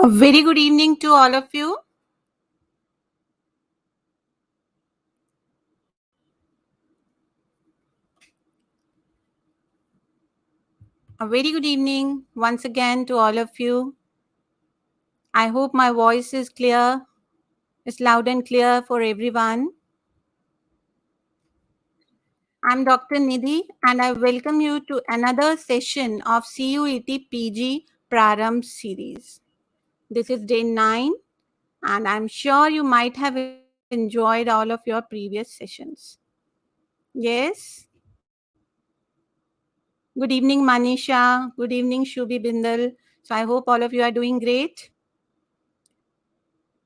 A very good evening to all of you. A very good evening once again to all of you. I hope my voice is clear, is loud and clear for everyone. I'm Dr. Nidhi and I welcome you to another session of CUET PG Prarambh Series. This is day 9 and I'm sure you might have enjoyed all of your previous sessions. Yes? Good evening, Manisha. Good evening, Shubhi Bindal. So I hope all of you are doing great.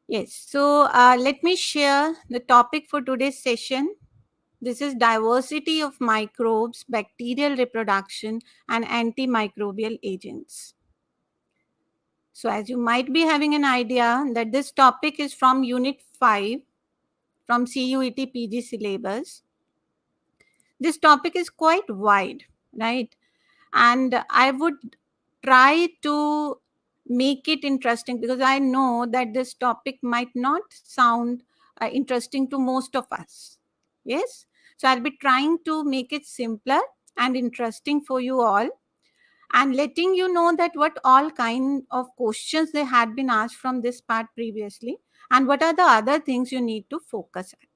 Yes, so let me share the topic for today's session. This is diversity of microbes, bacterial reproduction, and antimicrobial agents. So as you might be having an idea that this topic is from Unit 5 from CUET PG syllabus. This topic is quite wide, right? And I would try to make it interesting because I know that this topic might not sound interesting to most of us. Yes, so I'll be trying to make it simpler and interesting for you all, and letting you know that what all kind of questions they had been asked from this part previously, and what are the other things you need to focus at.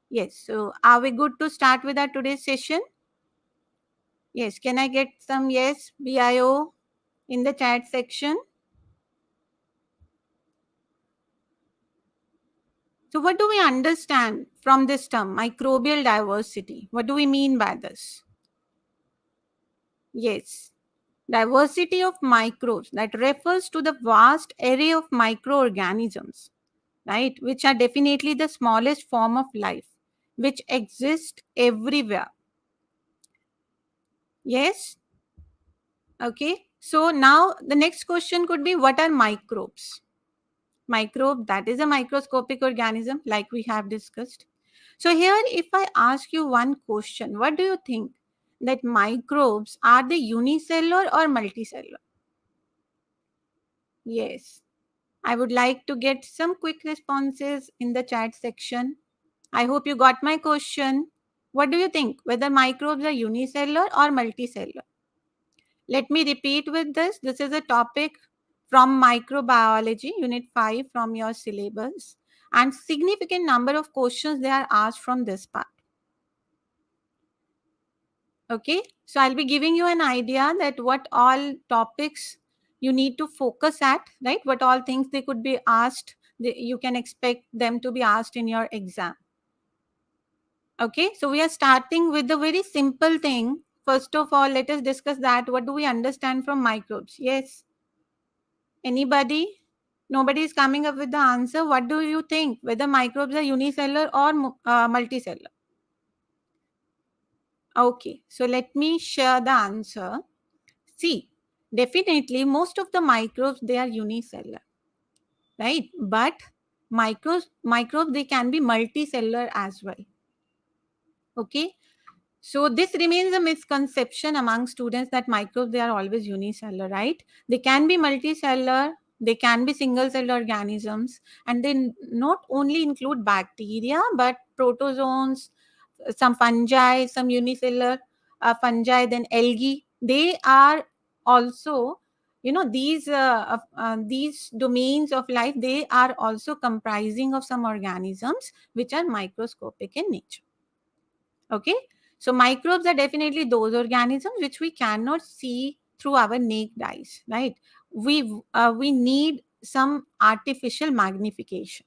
Yes, so are we good to start with our today's session? Yes, can I get some yes, BIO in the chat section? So what do we understand from this term, microbial diversity? What do we mean by this? Yes, diversity of microbes, that refers to the vast array of microorganisms, right, which are definitely the smallest form of life, which exist everywhere. Yes? Okay. So now the next question could be, what are microbes? Microbe, that is a microscopic organism like we have discussed. So here if I ask you one question, what do you think, that microbes, are they unicellular or multicellular? Yes, I would like to get some quick responses in the chat section. I hope you got my question. What do you think, whether microbes are unicellular or multicellular? Let me repeat with this. This is a topic from Microbiology, Unit 5 from your syllabus. And significant number of questions they are asked from this part. Okay, so I'll be giving you an idea that what all topics you need to focus at, right? What all things they could be asked, you can expect them to be asked in your exam. Okay, so we are starting with the very simple thing. First of all, let us discuss that. What do we understand from microbes? Yes. Anybody? Nobody is coming up with the answer. What do you think? Whether microbes are unicellular or multicellular? Okay, so let me share the answer. See, definitely most of the microbes, they are unicellular, right? But microbes, they can be multicellular as well. Okay, so this remains a misconception among students that microbes, they are always unicellular, right? They can be multicellular, they can be single cell organisms, and they not only include bacteria but protozoans, some fungi, some unicellular fungi, then algae. They are also, these domains of life, they are also comprising of some organisms which are microscopic in nature. Okay, so microbes are definitely those organisms which we cannot see through our naked eyes, right? We need some artificial magnification.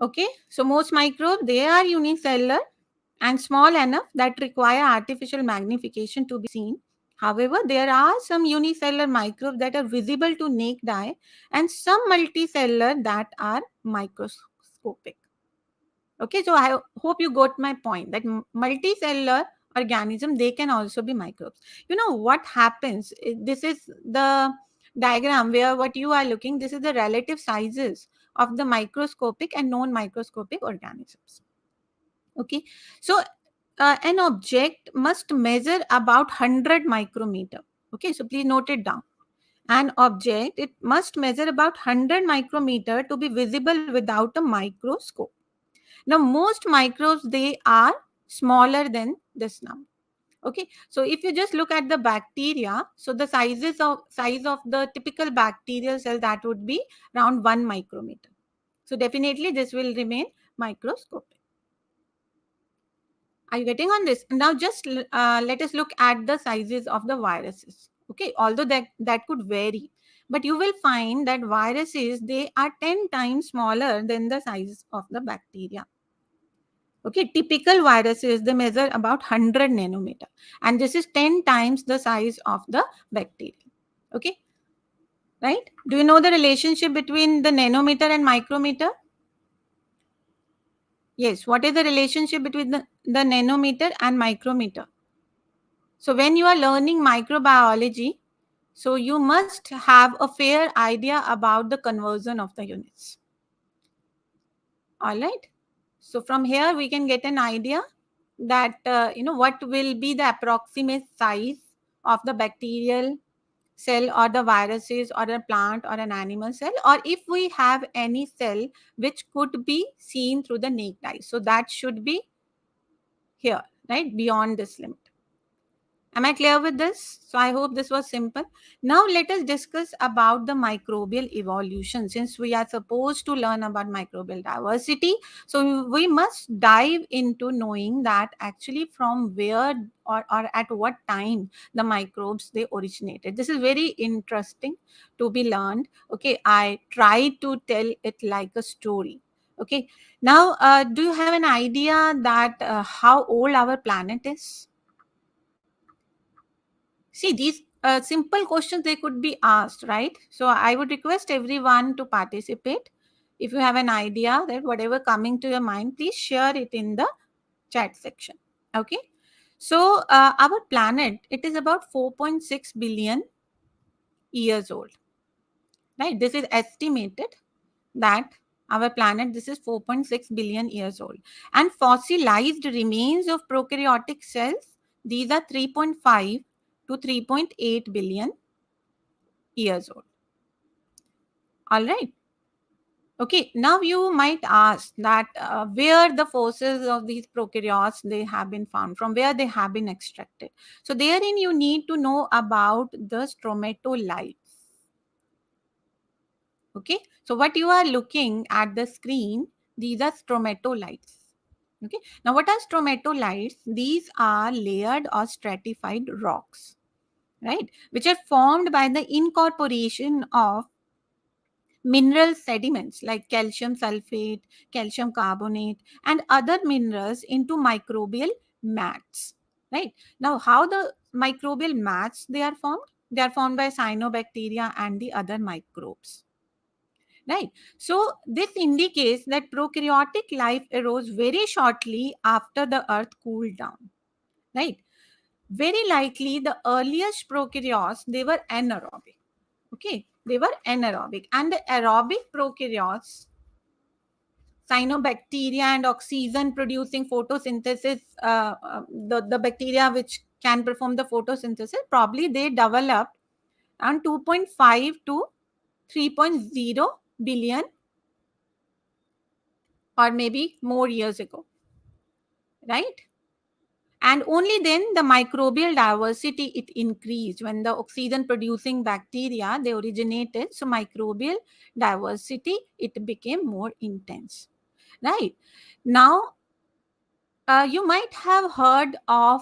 Okay, so most microbes, they are unicellular and small enough that require artificial magnification to be seen. However, there are some unicellular microbes that are visible to naked eye and some multicellular that are microscopic. Okay, so I hope you got my point that multicellular organism, they can also be microbes. You know what happens? This is the diagram where what you are looking, this is the relative sizes of the microscopic and non-microscopic organisms. Okay, so an object must measure about 100 micrometer. Okay, so please note it down. An object, it must measure about 100 micrometer to be visible without a microscope. Now, most microbes, they are smaller than this number. Okay, so if you just look at the bacteria, so the size of the typical bacterial cell, that would be around 1 micrometer. So definitely this will remain microscopic. Are you getting on this? Now just let us look at the sizes of the viruses. Okay, although that could vary, but you will find that viruses, they are 10 times smaller than the size of the bacteria. Okay, typical viruses, they measure about 100 nanometer, and this is 10 times the size of the bacteria. Okay, right? Do you know the relationship between the nanometer and micrometer? Yes, what is the relationship between the nanometer and micrometer? So when you are learning microbiology, so you must have a fair idea about the conversion of the units. All right. So from here we can get an idea that what will be the approximate size of the bacterial cell or the viruses or a plant or an animal cell, or if we have any cell which could be seen through the naked eye. So that should be here, right, beyond this limit. Am I clear with this? So I hope this was simple. Now let us discuss about the microbial evolution. Since we are supposed to learn about microbial diversity, so we must dive into knowing that actually from where or at what time the microbes, they originated. This is very interesting to be learned. Okay, I try to tell it like a story. Okay, now do you have an idea that how old our planet is? See, these simple questions, they could be asked, right? So I would request everyone to participate. If you have an idea, that whatever coming to your mind, please share it in the chat section. Okay. So our planet, it is about 4.6 billion years old, right? This is estimated that our planet, this is 4.6 billion years old, and fossilized remains of prokaryotic cells, these are 3.5 to 3.8 billion years old. All right. Okay, now you might ask that where the fossils of these prokaryotes, they have been found, from where they have been extracted. So therein you need to know about the stromatolites. Okay, so what you are looking at the screen, these are stromatolites. Okay, now what are stromatolites? These are layered or stratified rocks, right, which are formed by the incorporation of mineral sediments like calcium sulfate, calcium carbonate, and other minerals into microbial mats. Right, now how the microbial mats, they are formed? They are formed by cyanobacteria and the other microbes. Right, so this indicates that prokaryotic life arose very shortly after the earth cooled down. Right, very likely the earliest prokaryotes, they were anaerobic. Okay, they were anaerobic, and the aerobic prokaryotes, cyanobacteria and oxygen producing photosynthesis, the bacteria which can perform the photosynthesis, probably they developed around 2.5 to 3.0 billion or maybe more years ago, right? And only then the microbial diversity, it increased when the oxygen producing bacteria, they originated. So microbial diversity, it became more intense. Right, now you might have heard of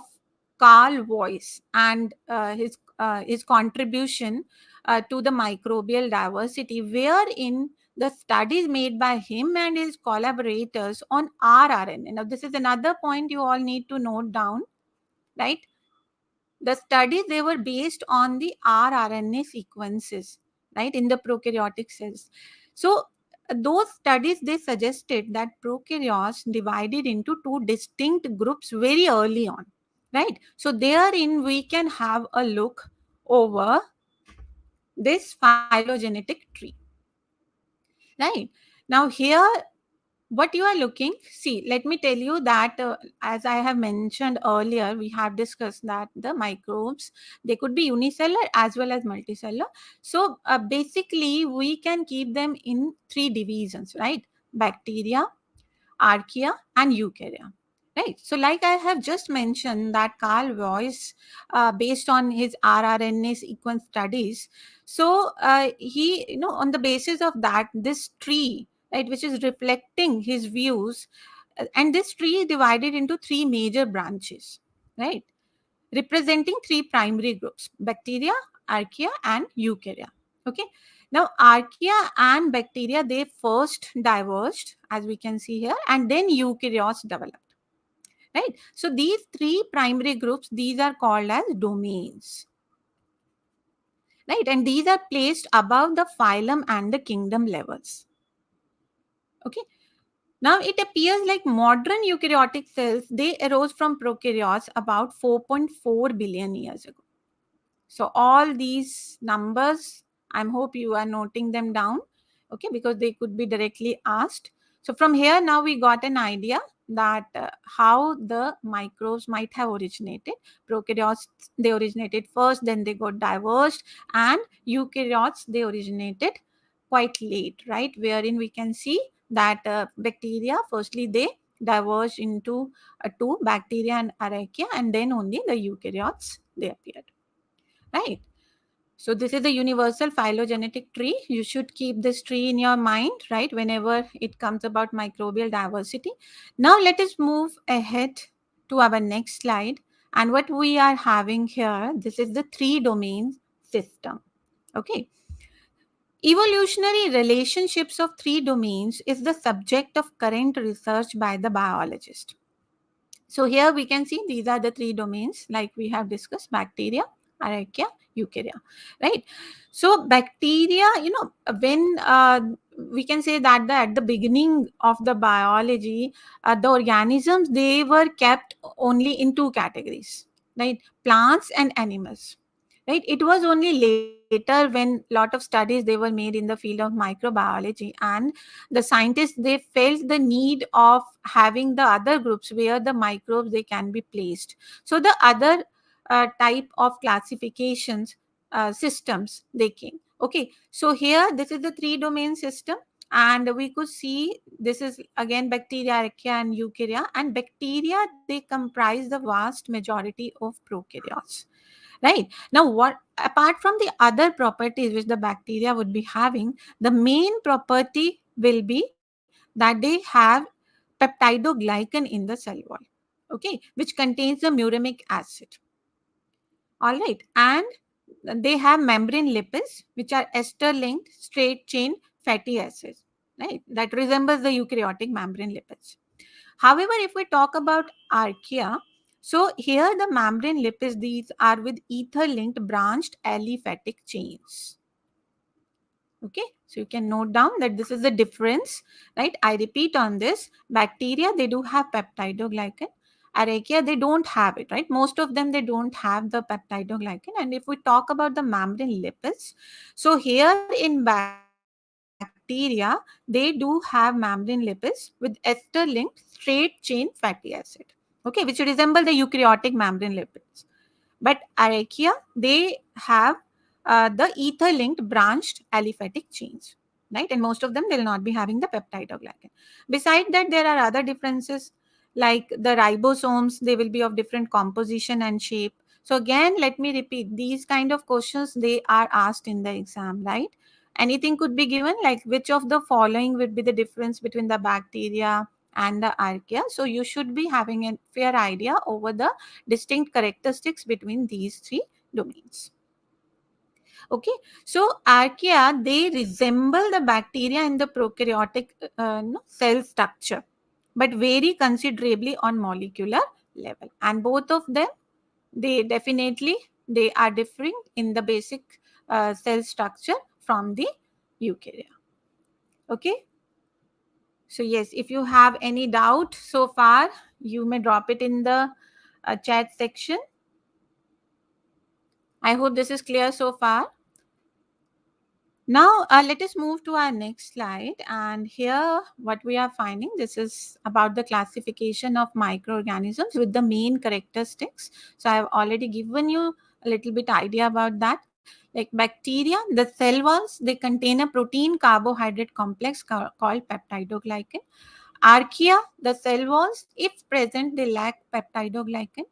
Carl Voice and his contribution to the microbial diversity, wherein the studies made by him and his collaborators on rRNA. Now, this is another point you all need to note down, right? The studies, they were based on the rRNA sequences, right, in the prokaryotic cells. So those studies, they suggested that prokaryotes divided into two distinct groups very early on, right? So therein we can have a look over this phylogenetic tree. Right, now here what you are looking, see, let me tell you that as I have mentioned earlier, we have discussed that the microbes, they could be unicellular as well as multicellular. So basically we can keep them in three divisions, right? Bacteria, Archaea and Eukarya. Right. So, like I have just mentioned, that Carl Voice, based on his rRNA sequence studies, so he, on the basis of that, this tree, right, which is reflecting his views, and this tree is divided into three major branches, right, representing three primary groups: bacteria, archaea, and eukarya. Okay. Now, archaea and bacteria, they first diverged, as we can see here, and then eukaryotes developed. Right. So these three primary groups, these are called as domains. Right. And these are placed above the phylum and the kingdom levels. Okay. Now, it appears like modern eukaryotic cells, they arose from prokaryotes about 4.4 billion years ago. So all these numbers, I hope you are noting them down, okay, because they could be directly asked. So from here, now we got an idea that how the microbes might have originated. Prokaryotes, they originated first, then they got diverged, and eukaryotes, they originated quite late, right? Wherein we can see that bacteria, firstly, they diverged into two, bacteria and archaea, and then only the eukaryotes, they appeared. Right. So this is a universal phylogenetic tree. You should keep this tree in your mind, right, whenever it comes about microbial diversity. Now let us move ahead to our next slide. And what we are having here, this is the three domain system. Okay. Evolutionary relationships of three domains is the subject of current research by the biologist. So here we can see these are the three domains like we have discussed: bacteria, archaea, eukarya, right? So bacteria, when we can say that at the beginning of the biology, the organisms, they were kept only in two categories, right? Plants and animals. Right, it was only later when a lot of studies they were made in the field of microbiology, and the scientists, they felt the need of having the other groups where the microbes, they can be placed. So the other type of classifications systems, they came. Okay, so here this is the three domain system, and we could see this is again bacteria, archaea, and eukarya. And bacteria, they comprise the vast majority of prokaryotes. Right. Now, what apart from the other properties which the bacteria would be having, the main property will be that they have peptidoglycan in the cell wall. Okay, which contains the muramic acid. All right. And they have membrane lipids, which are ester linked straight chain fatty acids. Right. That resembles the eukaryotic membrane lipids. However, if we talk about archaea, so here the membrane lipids, these are with ether-linked branched aliphatic chains. Okay, so you can note down that this is the difference, right? I repeat on this: bacteria, they do have peptidoglycan. Archaea, they don't have it, right? Most of them, they don't have the peptidoglycan. And if we talk about the membrane lipids, so here in bacteria, they do have membrane lipids with ester-linked straight chain fatty acid, okay, which resemble the eukaryotic membrane lipids. But archaea, they have the ether-linked branched aliphatic chains, right? And most of them, they'll not be having the peptidoglycan. Beside that, there are other differences like the ribosomes. They will be of different composition and shape. So again, let me repeat, these kind of questions, they are asked in the exam, right? Anything could be given like which of the following would be the difference between the bacteria and the archaea. So you should be having a fair idea over the distinct characteristics between these three domains. Okay, so archaea, they resemble the bacteria in the prokaryotic cell structure, but vary considerably on molecular level. And both of them, they definitely, they are differing in the basic cell structure from the eukarya. Okay, so yes, if you have any doubt so far, you may drop it in the chat section. I hope this is clear so far. Now, let us move to our next slide. And here, what we are finding, this is about the classification of microorganisms with the main characteristics. So, I have already given you a little bit idea about that. Like bacteria, the cell walls, they contain a protein carbohydrate complex called peptidoglycan. Archaea, the cell walls, if present, they lack peptidoglycan.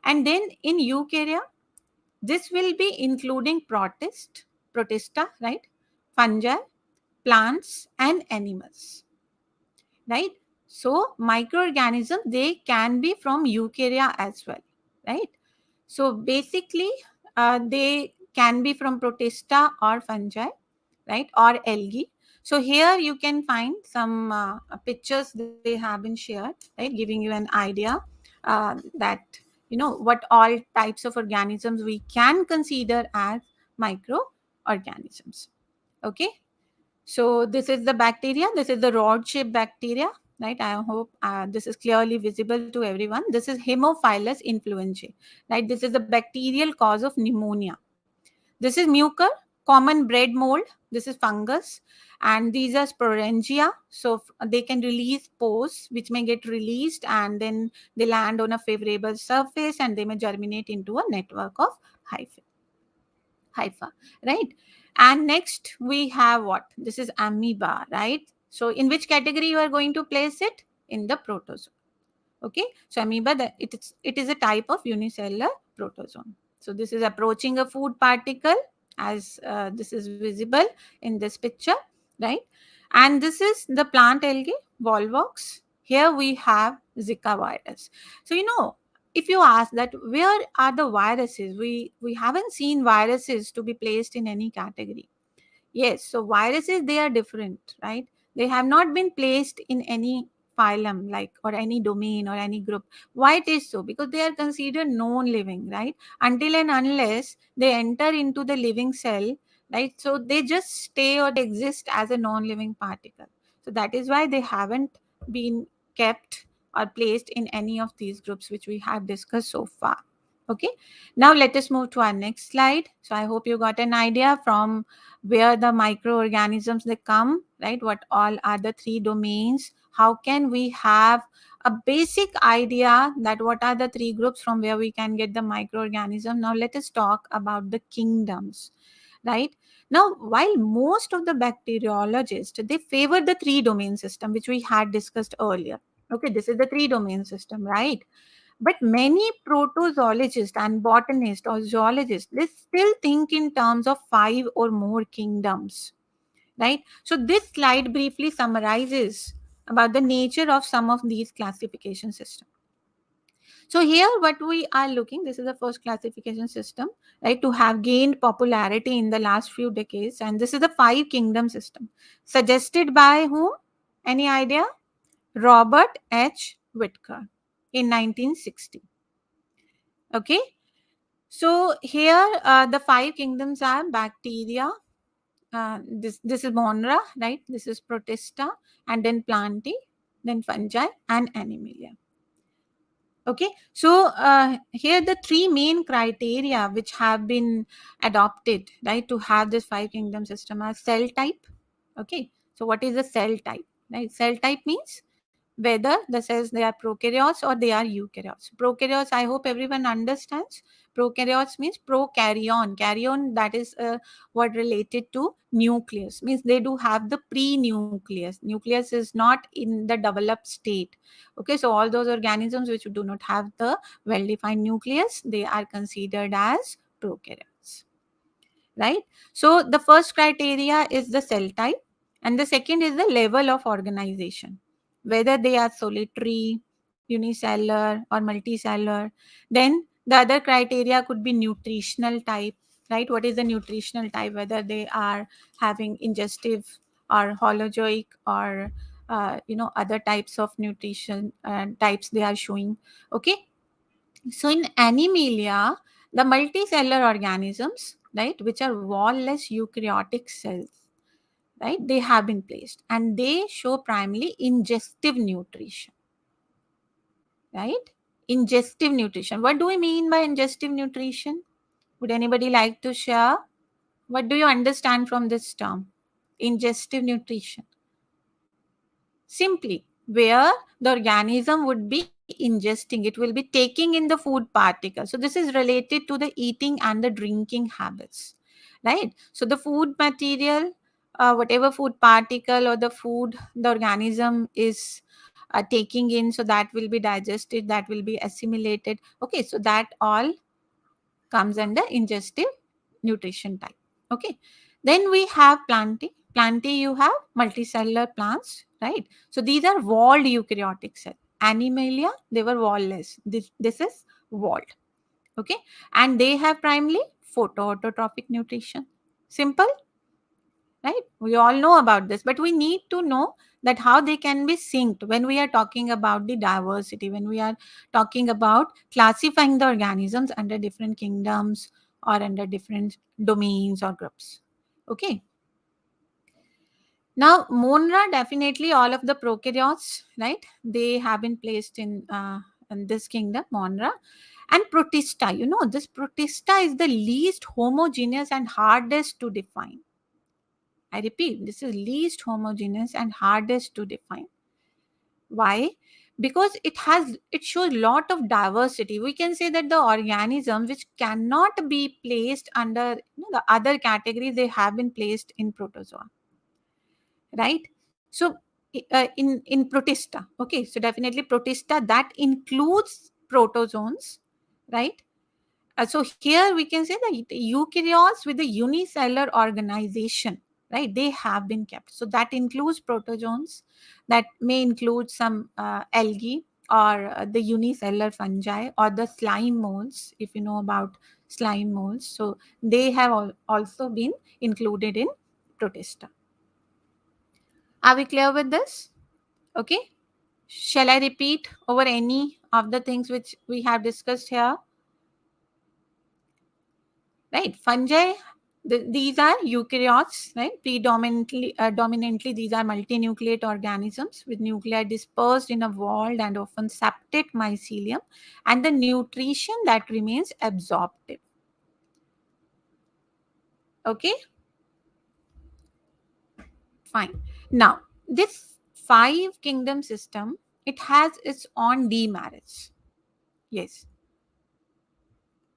And then in eukarya, this will be including protista, right? Fungi, plants, and animals, right? So microorganisms, they can be from eukarya as well, right? So basically, they can be from protista or fungi, right, or algae. So here you can find some pictures they have been shared, right, giving you an idea that what all types of organisms we can consider as microorganisms. Okay, so this is the bacteria. This is the rod-shaped bacteria, right? I hope this is clearly visible to everyone. This is Haemophilus influenzae, right? This is the bacterial cause of pneumonia. This is mucor, common bread mold. This is fungus, and these are sporangia. So they can release pores, which may get released, and then they land on a favorable surface, and they may germinate into a network of hypha, right? And next we have what? This is amoeba, right? So in which category you are going to place it? In the protozoa. Okay, so amoeba, it is a type of unicellular protozoan. So this is approaching a food particle, as this is visible in this picture, right? And this is the plant algae, volvox. Here we have Zika virus. So if you ask that where are the viruses, we haven't seen viruses to be placed in any category. Yes, so viruses, they are different, right? They have not been placed in any phylum, like, or any domain or any group. Why it is so? Because they are considered non-living, right? Until and unless they enter into the living cell, right? So they just stay or they exist as a non-living particle. So that is why they haven't been kept or placed in any of these groups which we have discussed so far. Okay, now let us move to our next slide. So I hope you got an idea from where the microorganisms they come, right? What all are the three domains? How can we have a basic idea that what are the three groups from where we can get the microorganism? Now let us talk about the kingdoms, right? Now, while most of the bacteriologists they favor the three domain system which we had discussed earlier. Okay, this is the three domain system, right? But many protozoologists and botanists or zoologists, they still think in terms of five or more kingdoms, right? So this slide briefly summarizes about the nature of some of these classification systems. So here what we are looking, this is the first classification system, right, to have gained popularity in the last few decades. And this is the five kingdom system suggested by whom? Any idea? Robert H. Whitaker in 1960. Okay, so here the five kingdoms are bacteria. This is Monera, right? This is Protista, and then Plantae, then fungi, and Animalia. Okay, so here the three main criteria which have been adopted, right, to have this five kingdom system are cell type. Okay, so what is the cell type? Right, cell type means whether the cells they are prokaryotes or they are eukaryotes. Prokaryotes, I hope everyone understands. Prokaryotes means prokaryon. Karyon, that is a word related to nucleus. Means they do have the pre-nucleus. Nucleus is not in the developed state. Okay, so all those organisms which do not have the well-defined nucleus, they are considered as prokaryotes, right? So the first criteria is the cell type, and the second is the level of organization, whether they are solitary, unicellular, or multicellular. Then the other criteria could be nutritional type, right? What is the nutritional type? Whether they are having ingestive or holozoic or other types of nutrition types they are showing. Okay, so in Animalia, the multicellular organisms, right, which are wall-less eukaryotic cells, right, they have been placed and they show primarily ingestive nutrition, right? Ingestive nutrition. What do we mean by ingestive nutrition? Would anybody like to share? What do you understand from this term? Ingestive nutrition. Simply, where the organism would be ingesting, it will be taking in the food particles. So this is related to the eating and the drinking habits, right? So the food material, whatever food particle or the food the organism is taking in, so that will be digested, that will be assimilated. Okay, so that all comes under ingestive nutrition type. Okay, then we have plantae. You have multicellular plants, right? So these are walled eukaryotic cell. Animalia, they were wall-less. This is walled. Okay, and they have primarily photoautotrophic nutrition. Simple, right? We all know about this, but we need to know that how they can be synced when we are talking about the diversity, when we are talking about classifying the organisms under different kingdoms or under different domains or groups. Okay, now monera, definitely all of the prokaryotes, right, they have been placed in this kingdom, monera. And protista, this protista is the least homogeneous and hardest to define. I repeat, this is least homogeneous and hardest to define. Why? Because it shows lot of diversity. We can say that the organisms which cannot be placed under the other categories, they have been placed in protozoa, right? So in protista, okay, so definitely protista that includes protozoans, right? So here we can say that eukaryotes with the unicellular organization, right, they have been kept. So that includes protozoans, that may include some algae or the unicellular fungi or the slime molds, if you know about slime molds. So they have also been included in Protista. Are we clear with this? Okay. Shall I repeat over any of the things which we have discussed here? Right, fungi, these are eukaryotes, right? Dominantly these are multinucleate organisms with nuclei dispersed in a walled and often septate mycelium, and the nutrition that remains absorptive. Okay, fine. Now this five kingdom system, it has its own demerits. Yes,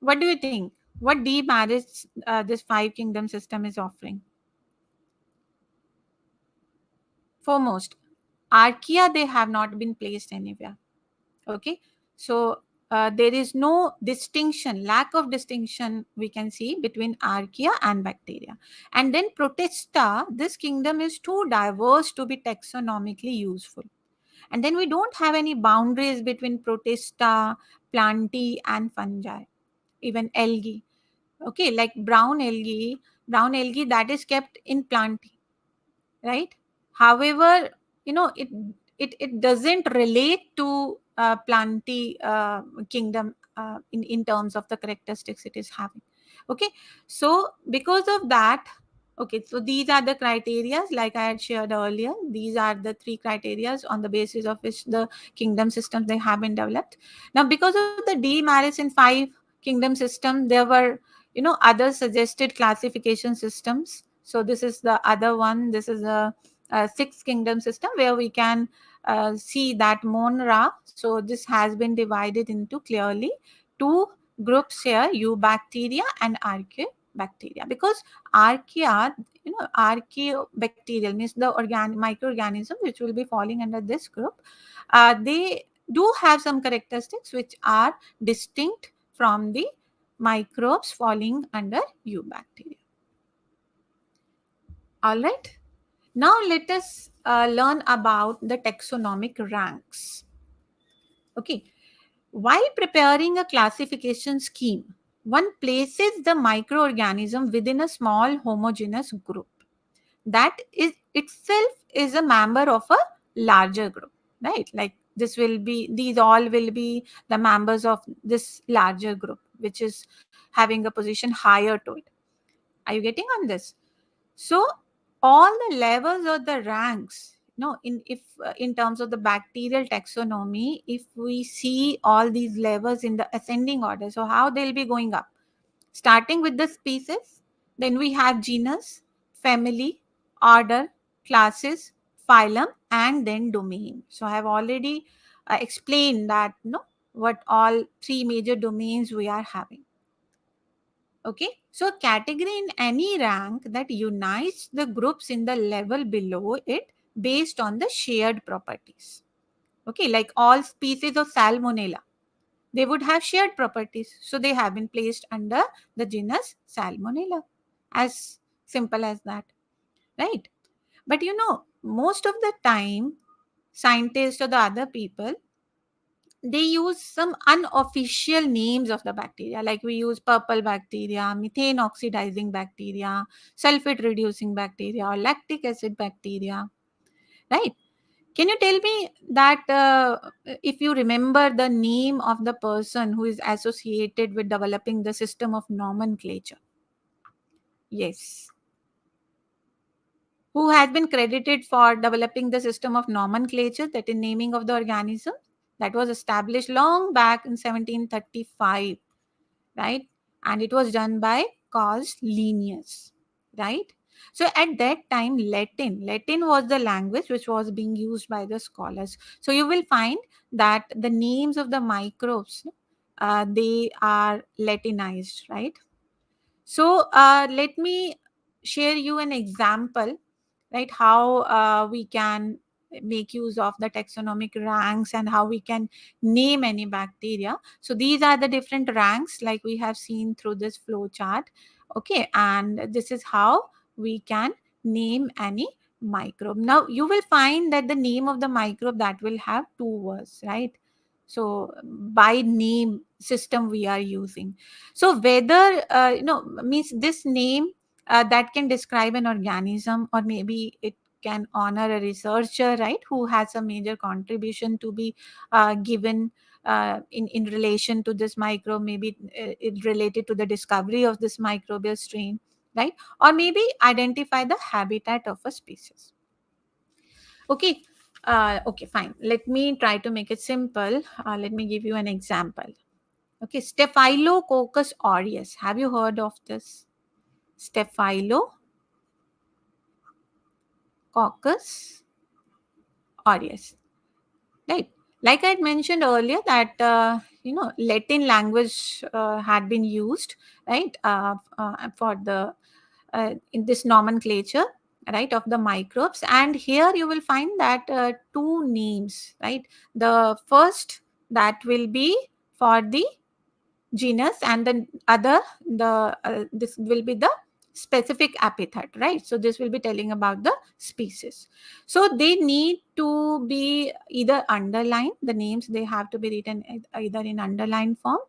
what do you think? What demerits this five kingdom system is offering? Foremost, Archaea, they have not been placed anywhere. Okay, so there is no distinction, lack of distinction we can see between Archaea and bacteria. And then Protista, this kingdom is too diverse to be taxonomically useful. And then we don't have any boundaries between Protista, plantae, and fungi, even algae. Okay, like brown algae that is kept in plantae, right? However, it doesn't relate to plantae kingdom in terms of the characteristics it is having. Okay, so because of that, okay, so these are the criteria like I had shared earlier. These are the three criteria on the basis of which the kingdom systems they have been developed. Now because of the demerits in five kingdom system, there were other suggested classification systems. So this is the other one. This is a six kingdom system where we can see that monera. So this has been divided into clearly two groups here, eubacteria and archaeobacteria, because archaea, archaeobacterial means the microorganisms which will be falling under this group. They do have some characteristics which are distinct from the microbes falling under eubacteria. All right. Now let us learn about the taxonomic ranks. Okay. While preparing a classification scheme, one places the microorganism within a small homogeneous group that is itself is a member of a larger group, right? Like these all will be the members of this larger group, which is having a position higher to it. Are you getting on this? So all the levels or the ranks, in terms of the bacterial taxonomy, if we see all these levels in the ascending order, so how they'll be going up, starting with the species, Then we have genus, family, order, classes, phylum, and then domain. So I have already explained that, what all three major domains we are having. Okay, so category in any rank that unites the groups in the level below it based on the shared properties. Okay, like all species of Salmonella, they would have shared properties. So they have been placed under the genus Salmonella. As simple as that, right? But most of the time, scientists or the other people, they use some unofficial names of the bacteria, like we use purple bacteria, methane oxidizing bacteria, sulfate reducing bacteria, or lactic acid bacteria, right? Can you tell me that if you remember the name of the person who is associated with developing the system of nomenclature? Yes. Who has been credited for developing the system of nomenclature, that is naming of the organism, that was established long back in 1735, right? And it was done by Carl Linnaeus, right? So at that time, Latin was the language which was being used by the scholars. So you will find that the names of the microbes, they are Latinized, right? So let me share you an example, right? How we can make use of the taxonomic ranks and how we can name any bacteria. So these are the different ranks like we have seen through this flow chart. Okay, and this is how we can name any microbe. Now you will find that the name of the microbe, that will have two words, right? So by name system we are using. So whether means this name that can describe an organism, or maybe it can honor a researcher, right, who has a major contribution to be given in relation to this microbe, maybe it related to the discovery of this microbial strain, right, or maybe identify the habitat of a species. Okay. Okay, fine, let me try to make it simple. Let me give you an example. Okay, Staphylococcus aureus. Have you heard of this? Staphylococcus aureus. Right. Like I had mentioned earlier that Latin language had been used, right, for the in this nomenclature, right, of the microbes. And here you will find that two names, right. The first, that will be for the genus, and the other, the this will be the specific epithet, right? So this will be telling about the species. So they need to be either underlined, the names, they have to be written either in underlined form,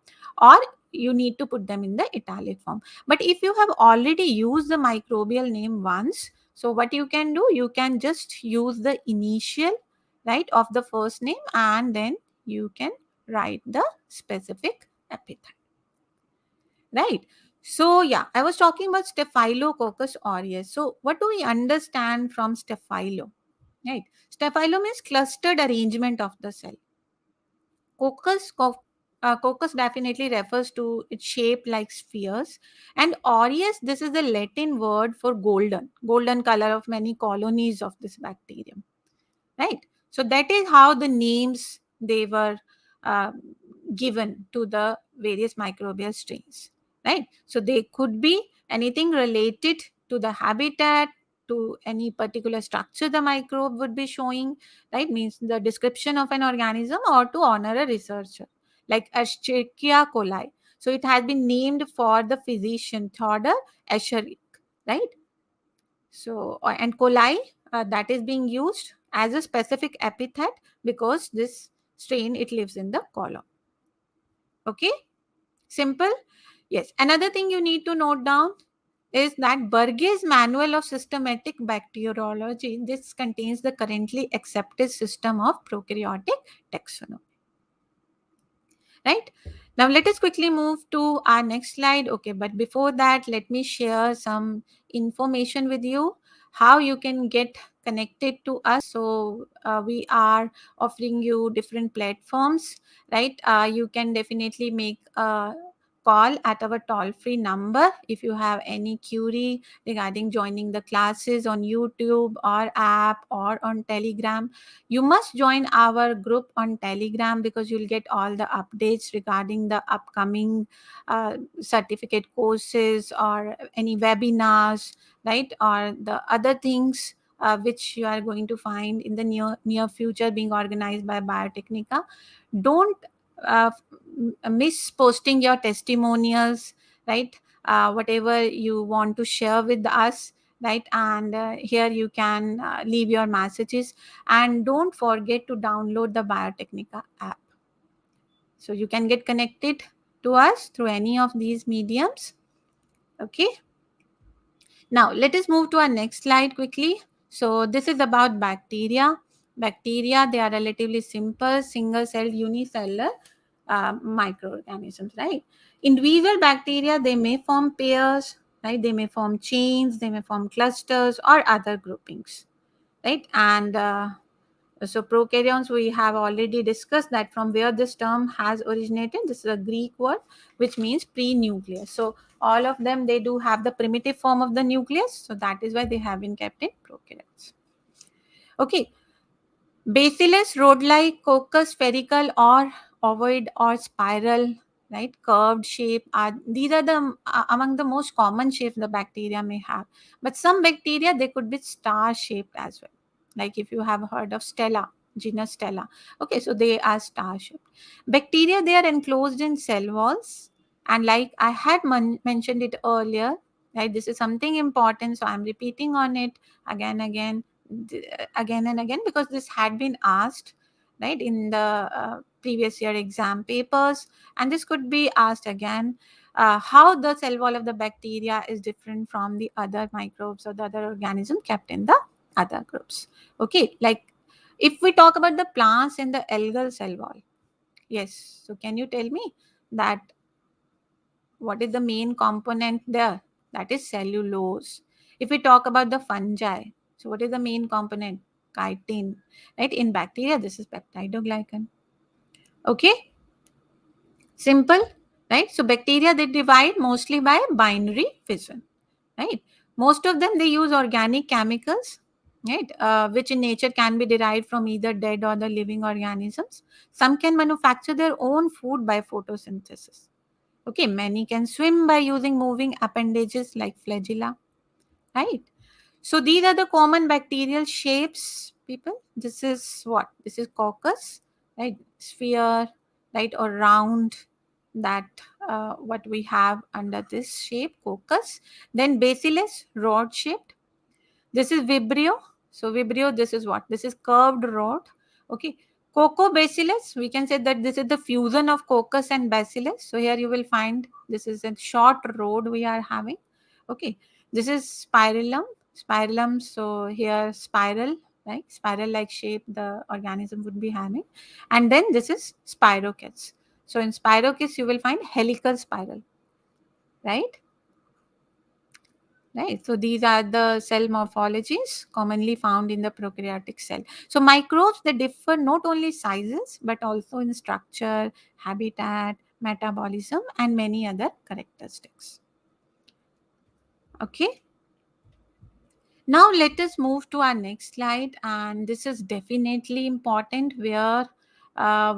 or you need to put them in the italic form. But if you have already used the microbial name once, so what you can do, you can just use the initial, right, of the first name, and then you can write the specific epithet, right? So yeah, I was talking about Staphylococcus aureus. So what do we understand from Staphylo, right? Staphylo means clustered arrangement of the cell. Coccus definitely refers to its shape like spheres, and aureus, this is the Latin word for golden color of many colonies of this bacterium, right? So that is how the names, they were uh, given to the various microbial strains, right? So they could be anything related to the habitat, to any particular structure the microbe would be showing, right, means the description of an organism, or to honor a researcher, like Escherichia coli. So it has been named for the physician Theodor Escherichia, right? So, and coli, that is being used as a specific epithet because this strain, it lives in the colon. Okay, simple. Yes. Another thing you need to note down is that Berge's Manual of Systematic Bacteriology. This contains the currently accepted system of prokaryotic taxonomy. Right. Now let us quickly move to our next slide. Okay, but before that, let me share some information with you how you can get connected to us. So we are offering you different platforms, right? You can definitely make a call at our toll-free number if you have any query regarding joining the classes on YouTube or app or on Telegram. You must join our group on Telegram because you'll get all the updates regarding the upcoming certificate courses or any webinars, right, or the other things which you are going to find in the near future being organized by BioTecNika. Don't uh, miss posting your testimonials, right? Whatever you want to share with us, right? And here you can leave your messages, and don't forget to download the BioTecNika app so you can get connected to us through any of these mediums. Okay, now let us move to our next slide quickly. So this is about bacteria. Bacteria, they are relatively simple single cell unicellular microorganisms, right? Individual bacteria, they may form pairs, right? They may form chains, they may form clusters or other groupings, right? And so prokaryotes, we have already discussed that from where this term has originated. This is a Greek word which means pre-nucleus. So all of them, they do have the primitive form of the nucleus. So that is why they have been kept in prokaryotes. Okay. Bacillus, rod-like, coccus, spherical or ovoid or spiral, right? Curved shape. These are the among the most common shapes the bacteria may have. But some bacteria, they could be star-shaped as well. Like if you have heard of Stella, genus Stella. Okay, so they are star-shaped. Bacteria, they are enclosed in cell walls. And like I had mentioned it earlier, right? This is something important. So I'm repeating on it again again and again because this had been asked, right, in the previous year exam papers, and this could be asked again. How the cell wall of the bacteria is different from the other microbes or the other organism kept in the other groups. Okay, like if we talk about the plants in the algal cell wall, yes, so can you tell me that what is the main component there? That is cellulose. If we talk about the fungi, so what is the main component? Chitin, right? In bacteria, this is peptidoglycan. Okay, simple, right? So bacteria, they divide mostly by binary fission, right? Most of them, they use organic chemicals, right? Which in nature can be derived from either dead or the living organisms. Some can manufacture their own food by photosynthesis. Okay, many can swim by using moving appendages like flagella, right? So these are the common bacterial shapes, people. This is what? This is coccus, right? Sphere, right? Or round, that what we have under this shape, coccus. Then bacillus, rod shaped. This is Vibrio. So Vibrio, this is what? This is curved rod. Okay. Coccobacillus, we can say that this is the fusion of coccus and bacillus. So here you will find this is a short rod we are having. Okay. This is spirillum. Spirillum, so here spiral, right? Spiral like shape the organism would be having. And then this is spirochetes. So in spirochetes, you will find helical spiral, right? Right. So these are the cell morphologies commonly found in the prokaryotic cell. So microbes, they differ not only sizes but also in structure, habitat, metabolism, and many other characteristics. Okay. Now let us move to our next slide, and this is definitely important where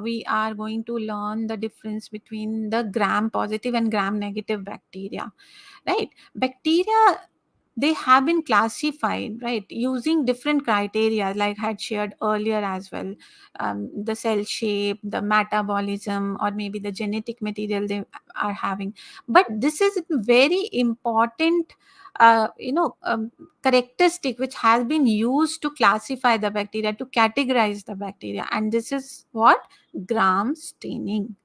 we are going to learn the difference between the gram positive and gram negative bacteria, right? Bacteria, they have been classified, right, using different criteria like I had shared earlier as well. The cell shape, the metabolism, or maybe the genetic material they are having. But this is very important characteristic which has been used to classify the bacteria, to categorize the bacteria, and this is what? Gram staining,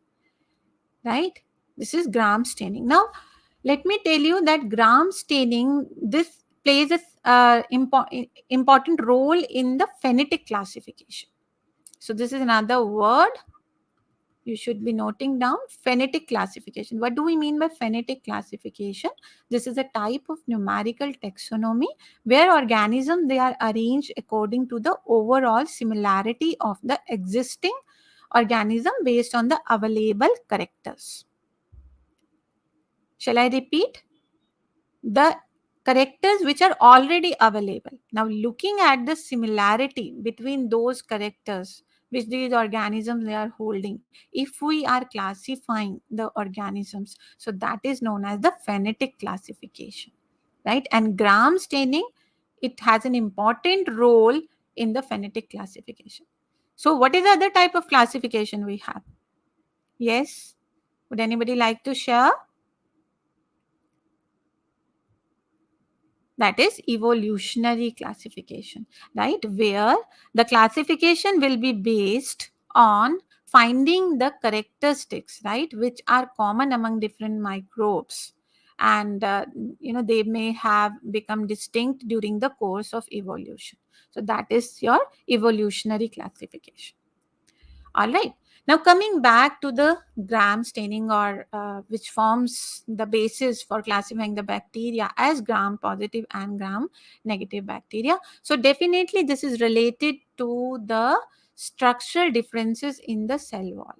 right? This is gram staining. Now let me tell you that gram staining, this plays a important role in the phonetic classification. So this is another word you should be noting down: phonetic classification. What do we mean by phonetic classification? This is a type of numerical taxonomy where organisms, they are arranged according to the overall similarity of the existing organism based on the available characters. Shall I repeat? The characters which are already available. Now, looking at the similarity between those characters which these organisms they are holding, if we are classifying the organisms, so that is known as the phonetic classification, right? And gram staining, it has an important role in the phonetic classification. So, what is the other type of classification we have? Yes, would anybody like to share? That is evolutionary classification, right? Where the classification will be based on finding the characteristics, right, which are common among different microbes, and they may have become distinct during the course of evolution. So that is your evolutionary classification. All right. Now, coming back to the gram staining, or which forms the basis for classifying the bacteria as gram positive and gram negative bacteria. So, definitely, this is related to the structural differences in the cell wall,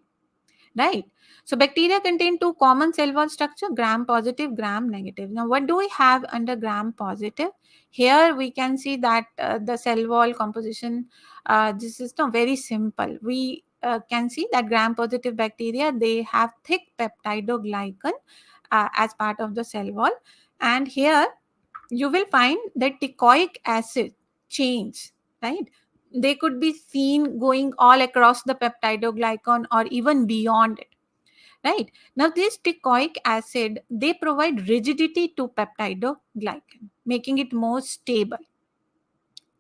right? So, bacteria contain two common cell wall structure, gram positive, gram negative. Now, what do we have under gram positive? Here we can see that the cell wall composition, this is not very simple. We can see that gram positive bacteria, they have thick peptidoglycan as part of the cell wall. And here you will find that teichoic acid chains, right? They could be seen going all across the peptidoglycan or even beyond it, right? Now, this teichoic acid, they provide rigidity to peptidoglycan, making it more stable.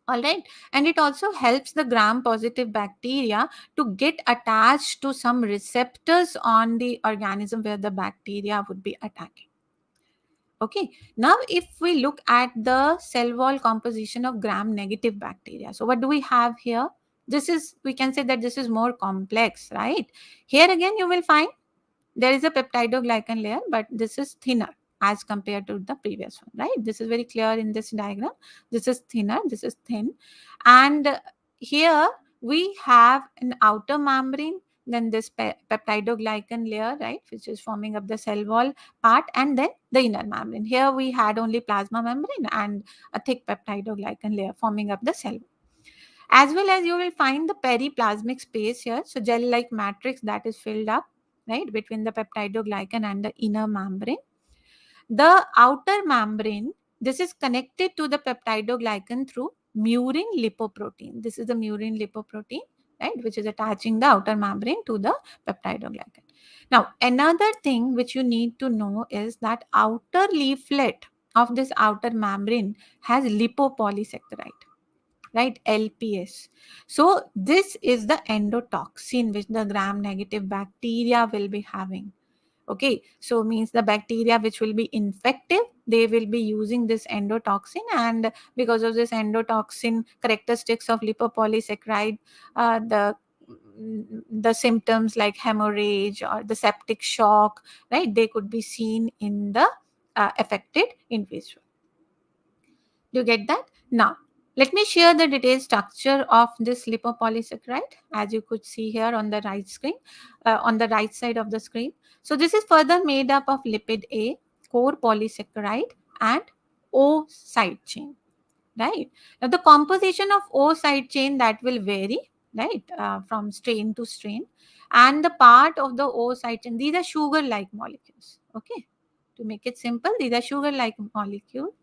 All right. And it also helps the gram positive bacteria to get attached to some receptors on the organism where the bacteria would be attacking. Okay. Now, if we look at the cell wall composition of gram negative bacteria, so what do we have here? This is, we can say that this is more complex, right? Here again, you will find there is a peptidoglycan layer, but this is thinner as compared to the previous one, right? This is very clear in this diagram. This is thinner, this is thin. And here we have an outer membrane, then this peptidoglycan layer, right, which is forming up the cell wall part, and then the inner membrane. Here we had only plasma membrane and a thick peptidoglycan layer forming up the cell wall. As well as you will find the periplasmic space here, so gel-like matrix that is filled up, right, between the peptidoglycan and the inner membrane. The outer membrane, this is connected to the peptidoglycan through murin lipoprotein. This is the murin lipoprotein, right, which is attaching the outer membrane to the peptidoglycan. Now, another thing which you need to know is that outer leaflet of this outer membrane has lipopolysaccharide, right, LPS. So this is the endotoxin which the gram negative bacteria will be having. Okay, so means the bacteria which will be infective, they will be using this endotoxin, and because of this endotoxin characteristics of lipopolysaccharide, the symptoms like hemorrhage or the septic shock, right, they could be seen in the affected individual. Do you get that? Now, let me share the detailed structure of this lipopolysaccharide, as you could see here on the right screen, on the right side of the screen. So this is further made up of lipid A, core polysaccharide, and O side chain, right? Now, the composition of O side chain, that will vary, right, from strain to strain. And the part of the O side chain, these are sugar-like molecules, okay? To make it simple, these are sugar-like molecules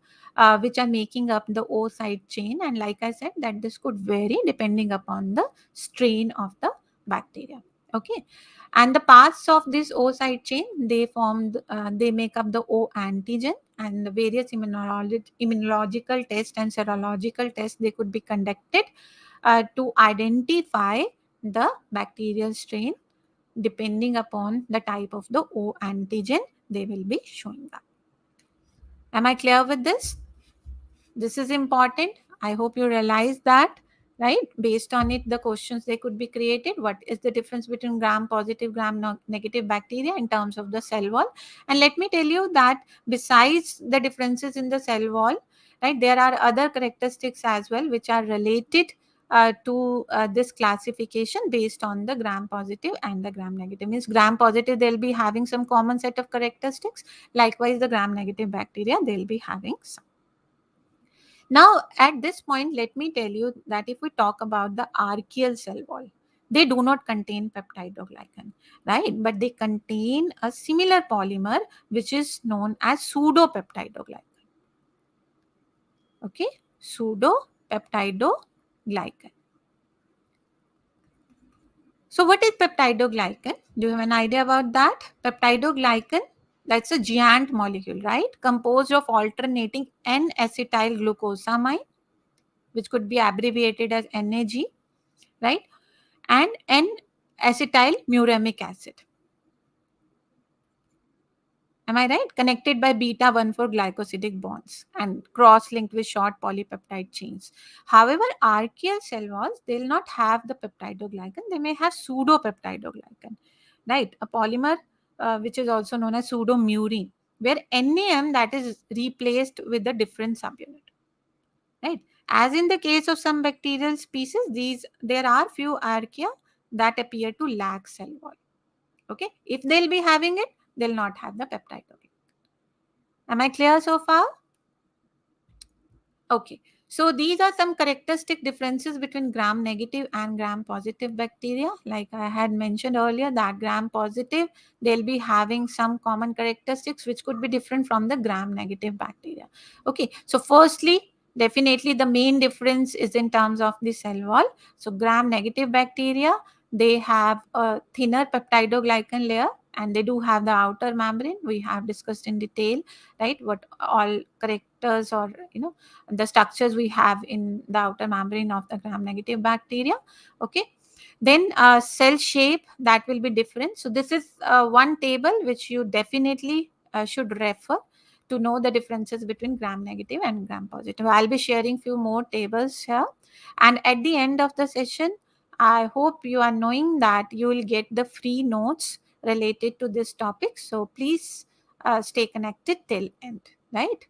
which are making up the O side chain. And like I said, that this could vary depending upon the strain of the bacteria. Okay, and the parts of this O side chain, they make up the O antigen, and the various immunological tests and serological tests, they could be conducted to identify the bacterial strain. Depending upon the type of the O antigen, they will be showing up. Am I clear with this? This is important. I hope you realize that, right? Based on it, the questions they could be created. What is the difference between gram positive, gram negative bacteria in terms of the cell wall? And let me tell you that besides the differences in the cell wall, right, there are other characteristics as well which are related to this classification based on the gram positive and the gram negative. Means gram positive, they'll be having some common set of characteristics. Likewise, the gram negative bacteria, they'll be having some. Now, at this point, let me tell you that if we talk about the archaeal cell wall, they do not contain peptidoglycan, right? But they contain a similar polymer which is known as pseudopeptidoglycan. Okay, pseudopeptidoglycan. So, what is peptidoglycan? Do you have an idea about that? Peptidoglycan, that's a giant molecule, right? Composed of alternating N-acetyl glucosamine, which could be abbreviated as NAG, right? And N-acetyl muramic acid. Am I right? Connected by beta 1,4 glycosidic bonds and cross-linked with short polypeptide chains. However, archaeal cell walls, they'll not have the peptidoglycan. They may have pseudopeptidoglycan, right? A polymer which is also known as pseudomurine, where NAM, that is replaced with a different subunit, right? As in the case of some bacterial species, there are few archaea that appear to lack cell wall. Okay, if they'll be having it, they'll not have the peptidoglycan. Am I clear so far? Okay, so these are some characteristic differences between gram negative and gram positive bacteria. Like I had mentioned earlier, that gram positive, they'll be having some common characteristics which could be different from the gram negative bacteria. Okay, so firstly, definitely the main difference is in terms of the cell wall. So gram negative bacteria, they have a thinner peptidoglycan layer, and they do have the outer membrane. We have discussed in detail, right, what all characters or the structures we have in the outer membrane of the gram negative bacteria. Okay, then cell shape, that will be different. So this is one table which you definitely should refer to know the differences between gram negative and gram positive. I'll be sharing few more tables here, and at the end of the session, I hope you are knowing that you will get the free notes related to this topic. So please stay connected till end, right,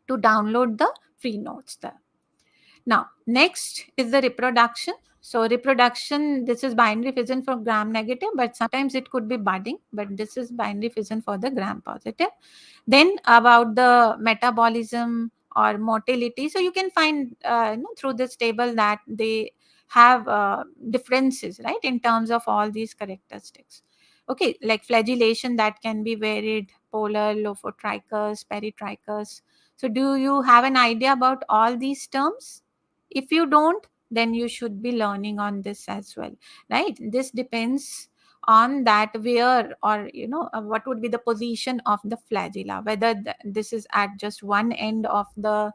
to download the free notes there. Now, next is the reproduction. So reproduction, this is binary fission for gram negative, but sometimes it could be budding, but this is binary fission for the gram positive. Then about the metabolism or motility. So you can find through this table that they have differences, right, in terms of all these characteristics. Okay, like flagellation, that can be varied, polar, lophotrichus, peritrichus. So do you have an idea about all these terms? If you don't, then you should be learning on this as well, right? This depends on that where, or what would be the position of the flagella, whether this is at just one end of the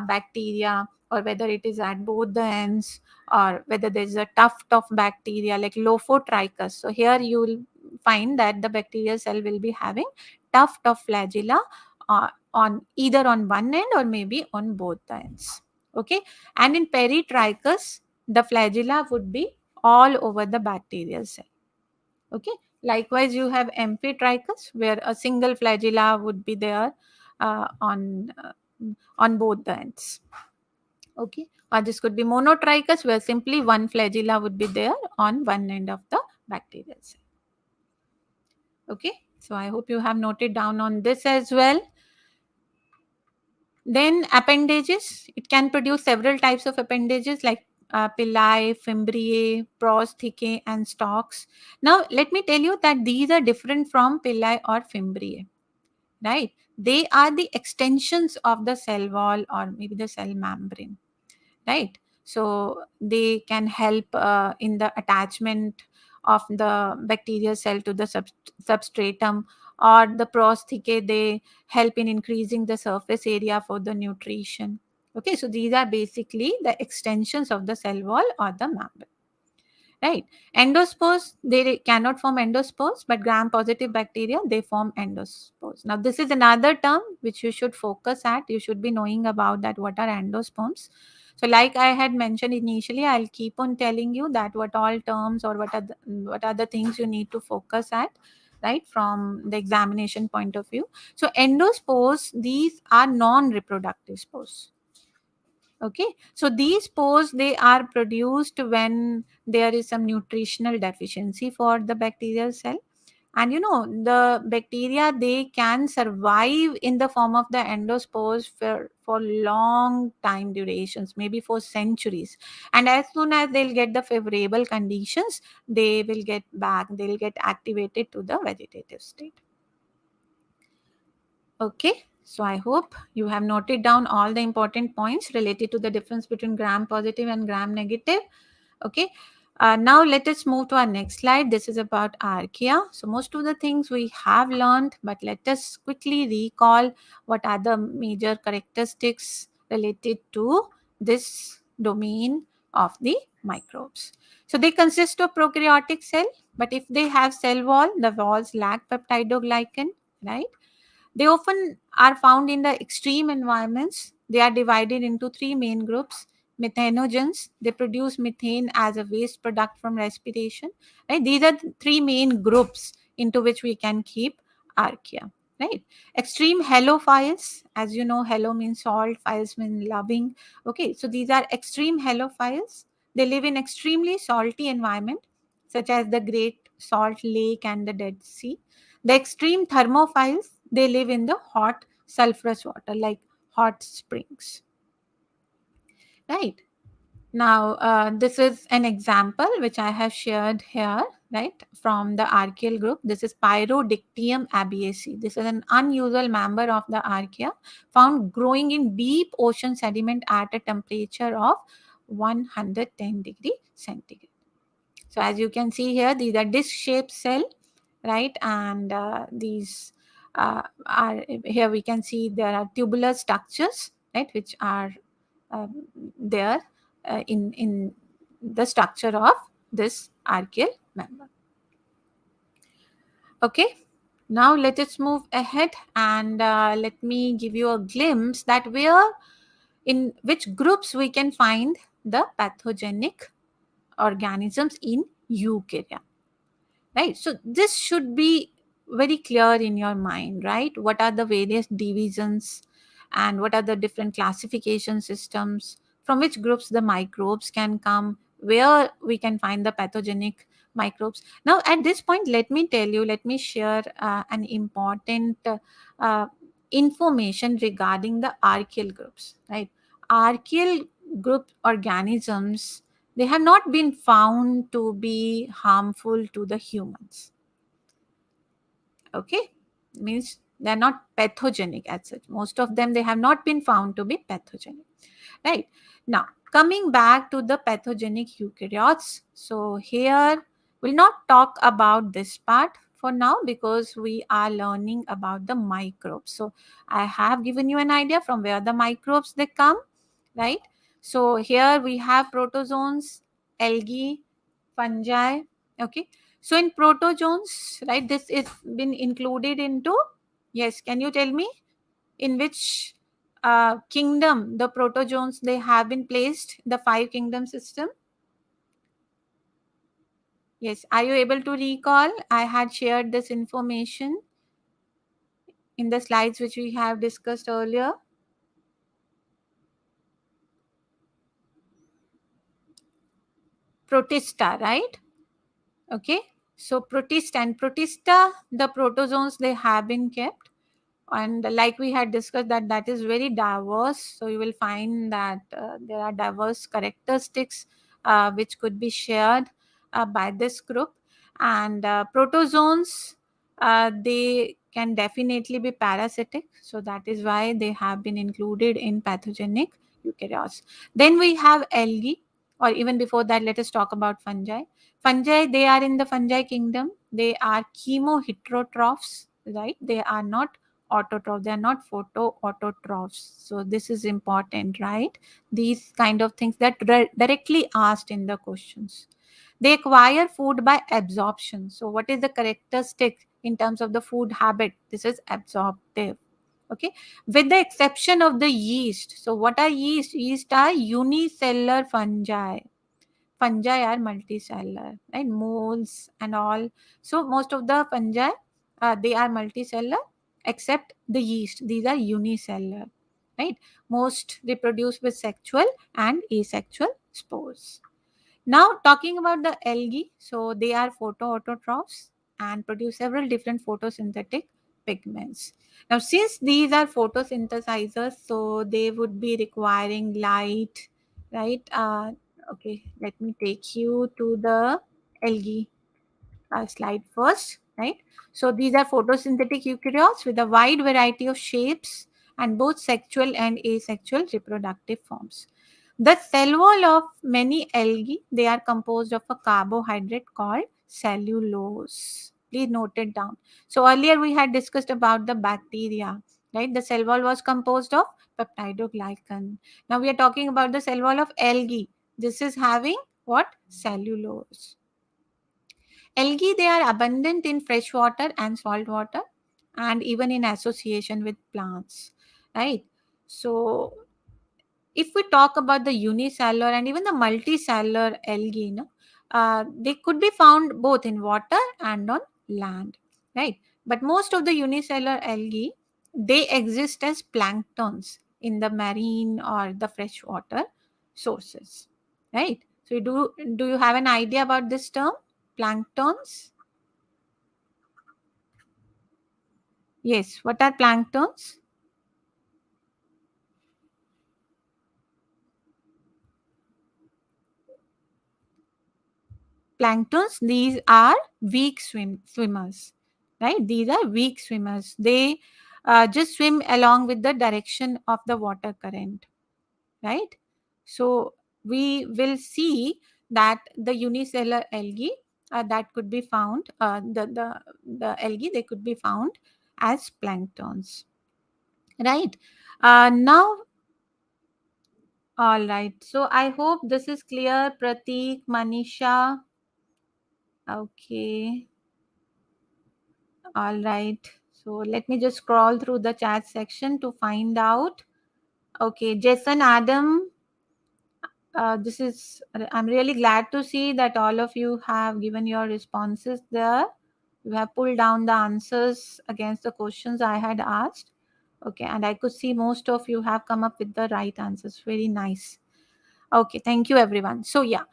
bacteria, or whether it is at both the ends, or whether there is a tuft of bacteria like lophotrichus. So here you will find that the bacterial cell will be having tuft of flagella on either on one end or maybe on both the ends. Okay, and in peritrichus, the flagella would be all over the bacterial cell. Okay, likewise you have amphitrichus, where a single flagella would be there on both the ends. Okay, or this could be monotrichus, where simply one flagella would be there on one end of the bacterial cell. Okay, so I hope you have noted down on this as well. Then appendages, it can produce several types of appendages like pillae, fimbriae, prosthecae, and stalks. Now, let me tell you that these are different from pillae or fimbriae, right? They are the extensions of the cell wall or maybe the cell membrane, right? So they can help in the attachment of the bacterial cell to the substratum, or the prosthecae, they help in increasing the surface area for the nutrition. Okay, so these are basically the extensions of the cell wall or the membrane, right? Endospores, they cannot form endospores, but gram positive bacteria, they form endospores. Now this is another term which you should focus at. You should be knowing about that, what are endosperms. So like I had mentioned initially, I'll keep on telling you that what all terms or what are the things you need to focus at, right, from the examination point of view. So endospores, these are non-reproductive spores. Okay, so these spores, they are produced when there is some nutritional deficiency for the bacterial cell. And the bacteria, they can survive in the form of the endospores for long time durations, maybe for centuries. And as soon as they'll get the favorable conditions, they'll get activated to the vegetative state. Okay, so I hope you have noted down all the important points related to the difference between gram positive and gram negative. Okay, now let us move to our next slide. This is about Archaea. So most of the things we have learned, but let us quickly recall what are the major characteristics related to this domain of the microbes. So they consist of prokaryotic cell, but if they have cell wall, the walls lack peptidoglycan, right? They often are found in the extreme environments. They are divided into three main groups. Methanogens, they produce methane as a waste product from respiration. Right? These are the three main groups into which we can keep Archaea. Right? Extreme halophiles, as you know, halo means salt, philes mean loving. Okay, so these are extreme halophiles. They live in extremely salty environment, such as the Great Salt Lake and the Dead Sea. The extreme thermophiles, they live in the hot sulfurous water like hot springs. Right. Now, this is an example which I have shared here, right, from the Archaeal group. This is Pyrodictium abiesi. This is an unusual member of the Archaea found growing in deep ocean sediment at a temperature of 110 degree centigrade. So as you can see here, these are disc-shaped cell, right? And these are, here we can see there are tubular structures, right, which are there in the structure of this archaeal member. Okay, now let us move ahead and let me give you a glimpse that where in which groups we can find the pathogenic organisms in eukarya. Right, so this should be very clear in your mind, right? What are the various divisions and what are the different classification systems, from which groups the microbes can come, where we can find the pathogenic microbes. Now at this point, let me share an important uh, information regarding the archaeal groups, right? Archaeal group organisms, they have not been found to be harmful to the humans. Okay, means they're not pathogenic as such. Most of them, they have not been found to be pathogenic. Right, now coming back to the pathogenic eukaryotes, so here we'll not talk about this part for now because we are learning about the microbes. So I have given you an idea from where the microbes they come, right? So here we have protozoans, algae, fungi. Okay, so in protozoans, right, this is been included into, yes, can you tell me in which kingdom the protozoans they have been placed, the five kingdom system? Yes, are you able to recall? I had shared this information in the slides which we have discussed earlier. Protista, right? Okay, so Protista, the protozoans they have been kept, and like we had discussed that is very diverse. So you will find that there are diverse characteristics which could be shared by this group. And protozoans, they can definitely be parasitic, so that is why they have been included in pathogenic eukaryotes. Then we have algae, or even before that, let us talk about fungi. Fungi, they are in the fungi kingdom. They are chemoheterotrophs, right? They are not autotroph, they are not photoautotrophs. So this is important, right? These kind of things that directly asked in the questions. They acquire food by absorption. So what is the characteristic in terms of the food habit? This is absorptive. Okay, with the exception of the yeast. So what are yeast? Yeast are unicellular fungi. Fungi are multicellular, right? Moles and all. So most of the fungi, they are multicellular except the yeast. These are unicellular. right? Most reproduce with sexual and asexual spores. Now, talking about the algae, so they are photoautotrophs and produce several different photosynthetic pigments. Now, since these are photosynthesizers, so they would be requiring light, right? Okay, let me take you to the algae slide first, right? So these are photosynthetic eukaryotes with a wide variety of shapes and both sexual and asexual reproductive forms. The cell wall of many algae, they are composed of a carbohydrate called cellulose. Please note it down. So earlier we had discussed about the bacteria, right? The cell wall was composed of peptidoglycan. Now we are talking about the cell wall of algae. This is having what? Cellulose. Algae, they are abundant in fresh water and salt water and even in association with plants, right? So if we talk about the unicellular and even the multicellular algae, they could be found both in water and on land, right? But most of the unicellular algae, they exist as planktons in the marine or the freshwater sources, right? So do you have an idea about this term, planktons? Yes, what are planktons? Planktons, these are weak swimmers, right? These are weak swimmers. They just swim along with the direction of the water current, right? So we will see that the unicellular algae that could be found, the algae, they could be found as planktons, right? Now, all right. So I hope this is clear, Pratik, Manisha. Okay. All right. So let me just scroll through the chat section to find out. Okay, Jason, Adam, I'm really glad to see that all of you have given your responses there. You have pulled down the answers against the questions I had asked. Okay, and I could see most of you have come up with the right answers. Very nice. Okay, thank you, everyone. So, yeah,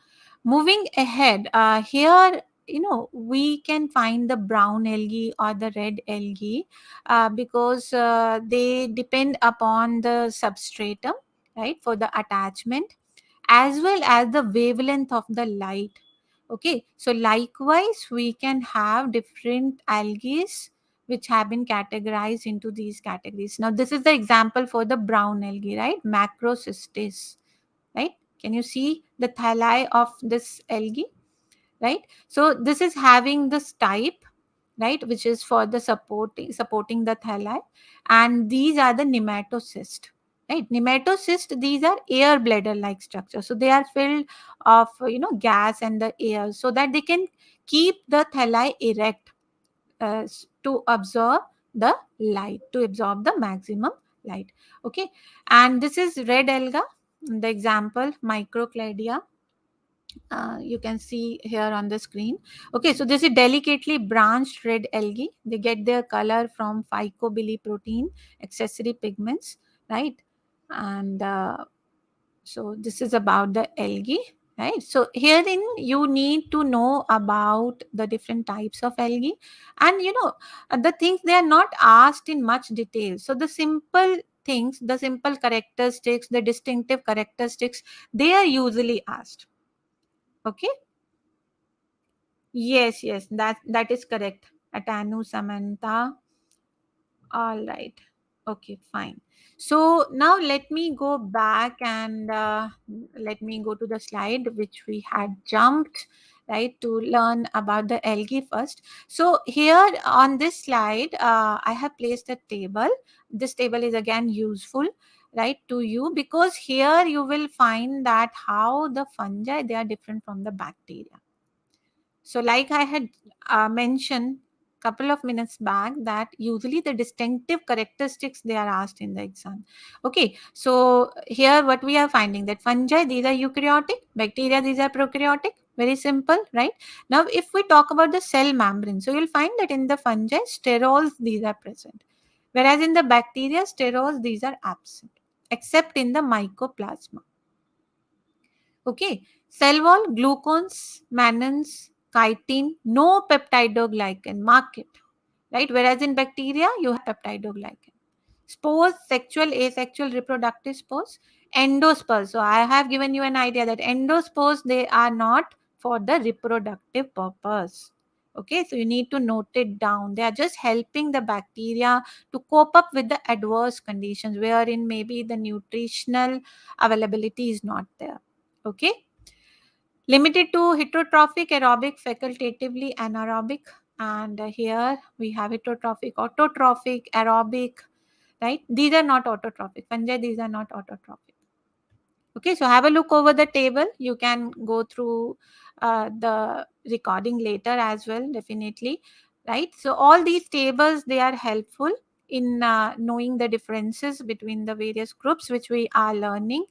moving ahead, here, we can find the brown algae or the red algae because they depend upon the substratum, right, for the attachment as well as the wavelength of the light. Okay, so likewise, we can have different algae which have been categorized into these categories. Now, this is the example for the brown algae, right? Macrocystis, right? Can you see the thalli of this algae, right? So this is having this type, right, which is for the supporting the thalli, and these are the nematocyst, right? Nematocyst, these are air bladder like structure, so they are filled of gas and the air so that they can keep the thalli erect to absorb the light, to absorb the maximum light. Okay, and this is red alga, the example microcladia. You can see here on the screen. Okay, so this is delicately branched red algae. They get their color from phycobilly accessory pigments, right? And so this is about the algae, right? So herein you need to know about the different types of algae, and the things, they are not asked in much detail. So the simple things, the simple characteristics, the distinctive characteristics, they are usually asked. Okay. Yes, yes, that is correct. Atanu, Samantha. All right. Okay, fine. So now let me go back and let me go to the slide which we had jumped, right, to learn about the algae first. So here on this slide, I have placed a table. This table is again useful, right, to you, because here you will find that how the fungi, they are different from the bacteria. So, like I had mentioned couple of minutes back, that usually the distinctive characteristics, they are asked in the exam. Okay, so here what we are finding, that fungi, these are eukaryotic, bacteria, these are prokaryotic. Very simple, right? Now, if we talk about the cell membrane, so you'll find that in the fungi, sterols, these are present, whereas in the bacteria, sterols, these are absent. except in the mycoplasma. Okay, cell wall, glucons, mannans, chitin, no peptidoglycan, mark it, right? Whereas in bacteria, you have peptidoglycan. Spores, sexual, asexual, reproductive spores, endospores. So I have given you an idea that endospores, they are not for the reproductive purpose. Okay, so you need to note it down. They are just helping the bacteria to cope up with the adverse conditions wherein maybe the nutritional availability is not there. Okay, limited to heterotrophic, aerobic, facultatively anaerobic, and here we have heterotrophic, autotrophic, aerobic, right? These are not autotrophic. Fungi, these are not autotrophic. Okay, so have a look over the table. You can go through the recording later as well, definitely, right? So all these tables, they are helpful in knowing the differences between the various groups which we are learning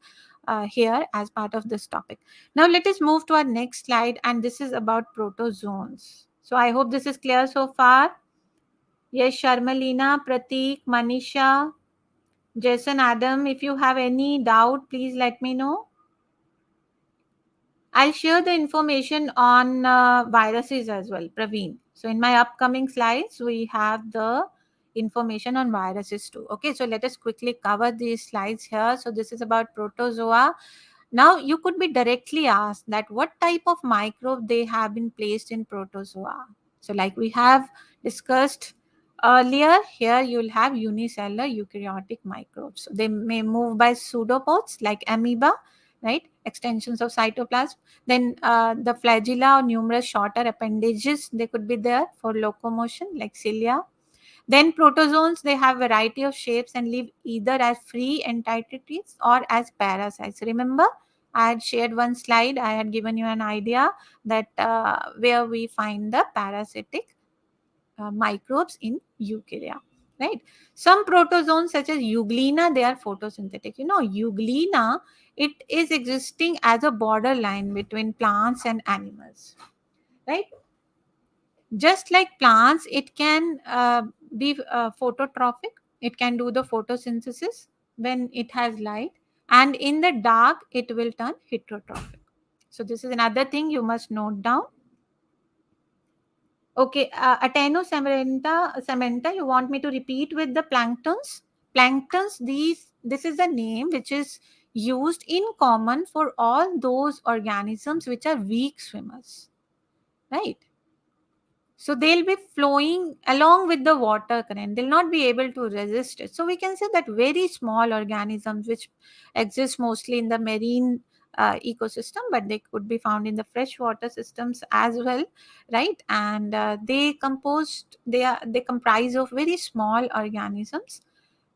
here as part of this topic. Now let us move to our next slide, and this is about protozoans. So I hope this is clear so far. Yes, Sharmalina, Pratik, Manisha, Jason, Adam, if you have any doubt, please let me know. I'll share the information on viruses as well, Praveen. So in my upcoming slides, we have the information on viruses too. Okay, so let us quickly cover these slides here. So this is about protozoa. Now you could be directly asked that what type of microbe they have been placed in protozoa. So like we have discussed earlier, here you'll have unicellular eukaryotic microbes. So they may move by pseudopods like amoeba, right? Extensions of cytoplasm. Then the flagella or numerous shorter appendages, they could be there for locomotion like cilia. Then protozoans, they have variety of shapes and live either as free entities or as parasites. Remember, I had shared one slide. I had given you an idea that where we find the parasitic microbes in eukarya, right? Some protozoans such as euglena, they are photosynthetic. You know, euglena, it is existing as a borderline between plants and animals, right? Just like plants, it can be phototrophic. It can do the photosynthesis when it has light, and in the dark it will turn heterotrophic. So this is another thing you must note down. Okay, Samantha, you want me to repeat with the planktons? Planktons, this is a name which is used in common for all those organisms which are weak swimmers, right? So they'll be flowing along with the water current. They'll not be able to resist it. So we can say that very small organisms which exist mostly in the marine ecosystem, but they could be found in the freshwater systems as well, right? And they comprise of very small organisms,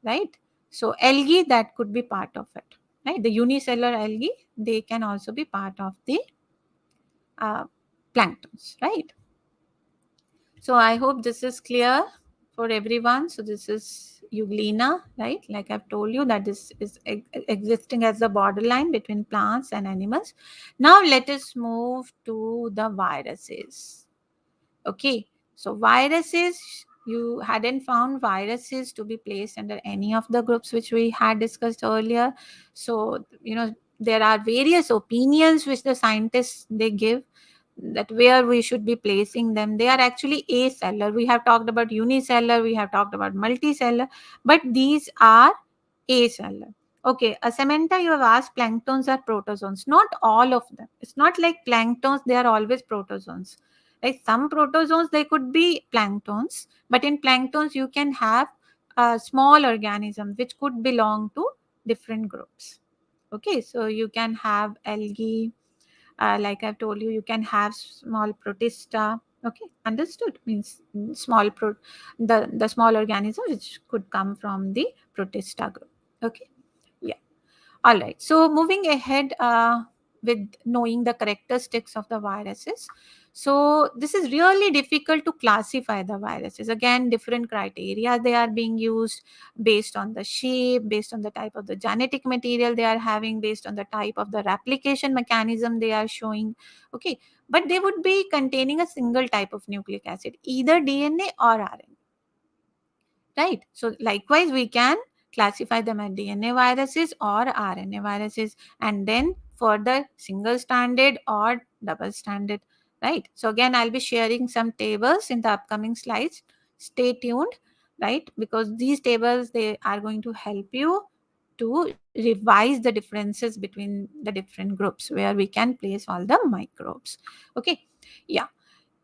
right? So algae, that could be part of it, right? The unicellular algae, they can also be part of the uh, planktons, right? So I hope this is clear for everyone. So this is euglena, right? Like I've told you that this is existing as the borderline between plants and animals. Now let us move to the viruses. Okay, so viruses, you hadn't found viruses to be placed under any of the groups which we had discussed earlier. So, there are various opinions which the scientists they give that where we should be placing them. They are actually acellular. We have talked about unicellular, we have talked about multicellular, but these are acellular. Okay, Samantha, you have asked planktons are protozoans. Not all of them. It's not like planktons, they are always protozoans. Like some protozoans, they could be planktons, but in planktons, you can have small organisms which could belong to different groups. Okay, so you can have algae, like I've told you, you can have small protista. Okay, understood? Means the small organism which could come from the protista group. Okay, yeah. All right. So moving ahead with knowing the characteristics of the viruses. So this is really difficult to classify the viruses. Again, different criteria they are being used based on the shape, based on the type of the genetic material they are having, based on the type of the replication mechanism they are showing. Okay, but they would be containing a single type of nucleic acid, either DNA or RNA. Right. So likewise, we can classify them as DNA viruses or RNA viruses, and then further single stranded or double stranded, right? So again, I'll be sharing some tables in the upcoming slides. Stay tuned, right? Because these tables, they are going to help you to revise the differences between the different groups where we can place all the microbes. Okay, yeah.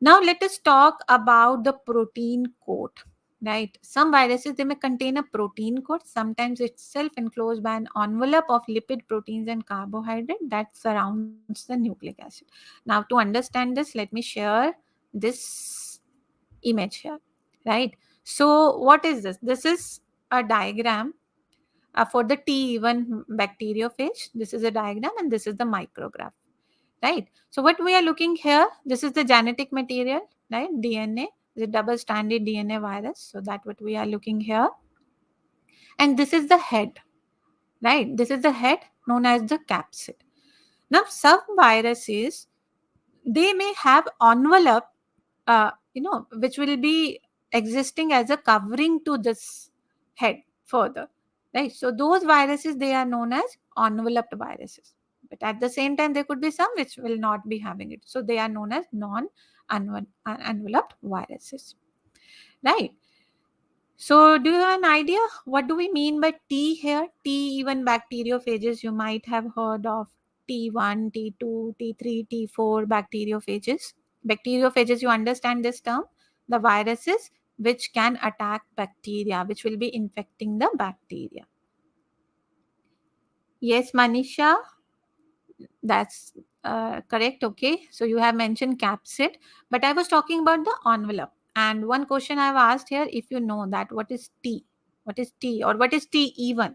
Now let us talk about the protein coat, right? Some viruses, they may contain a protein coat, sometimes itself enclosed by an envelope of lipid proteins and carbohydrate that surrounds the nucleic acid. Now to understand this, let me share this image here, right? So what is this? This is a diagram for the T1 bacteriophage. This is a diagram and this is the micrograph, right? So what we are looking here, this is the genetic material, right? DNA, the double stranded DNA virus. So that what we are looking here. And this is the head, right? This is the head known as the capsid. Now some viruses, they may have envelope, which will be existing as a covering to this head further, right? So those viruses, they are known as enveloped viruses. But at the same time, there could be some which will not be having it. So they are known as non-enveloped viruses, right? So do you have an idea? What do we mean by T here? T, even bacteriophages, you might have heard of T1, T2, T3, T4 bacteriophages. Bacteriophages, you understand this term? The viruses which can attack bacteria, which will be infecting the bacteria. Yes, Manisha, that's correct. Okay, so you have mentioned capsid, but I was talking about the envelope. And one question I've asked here, if you know that what is T? What is T or what is T even?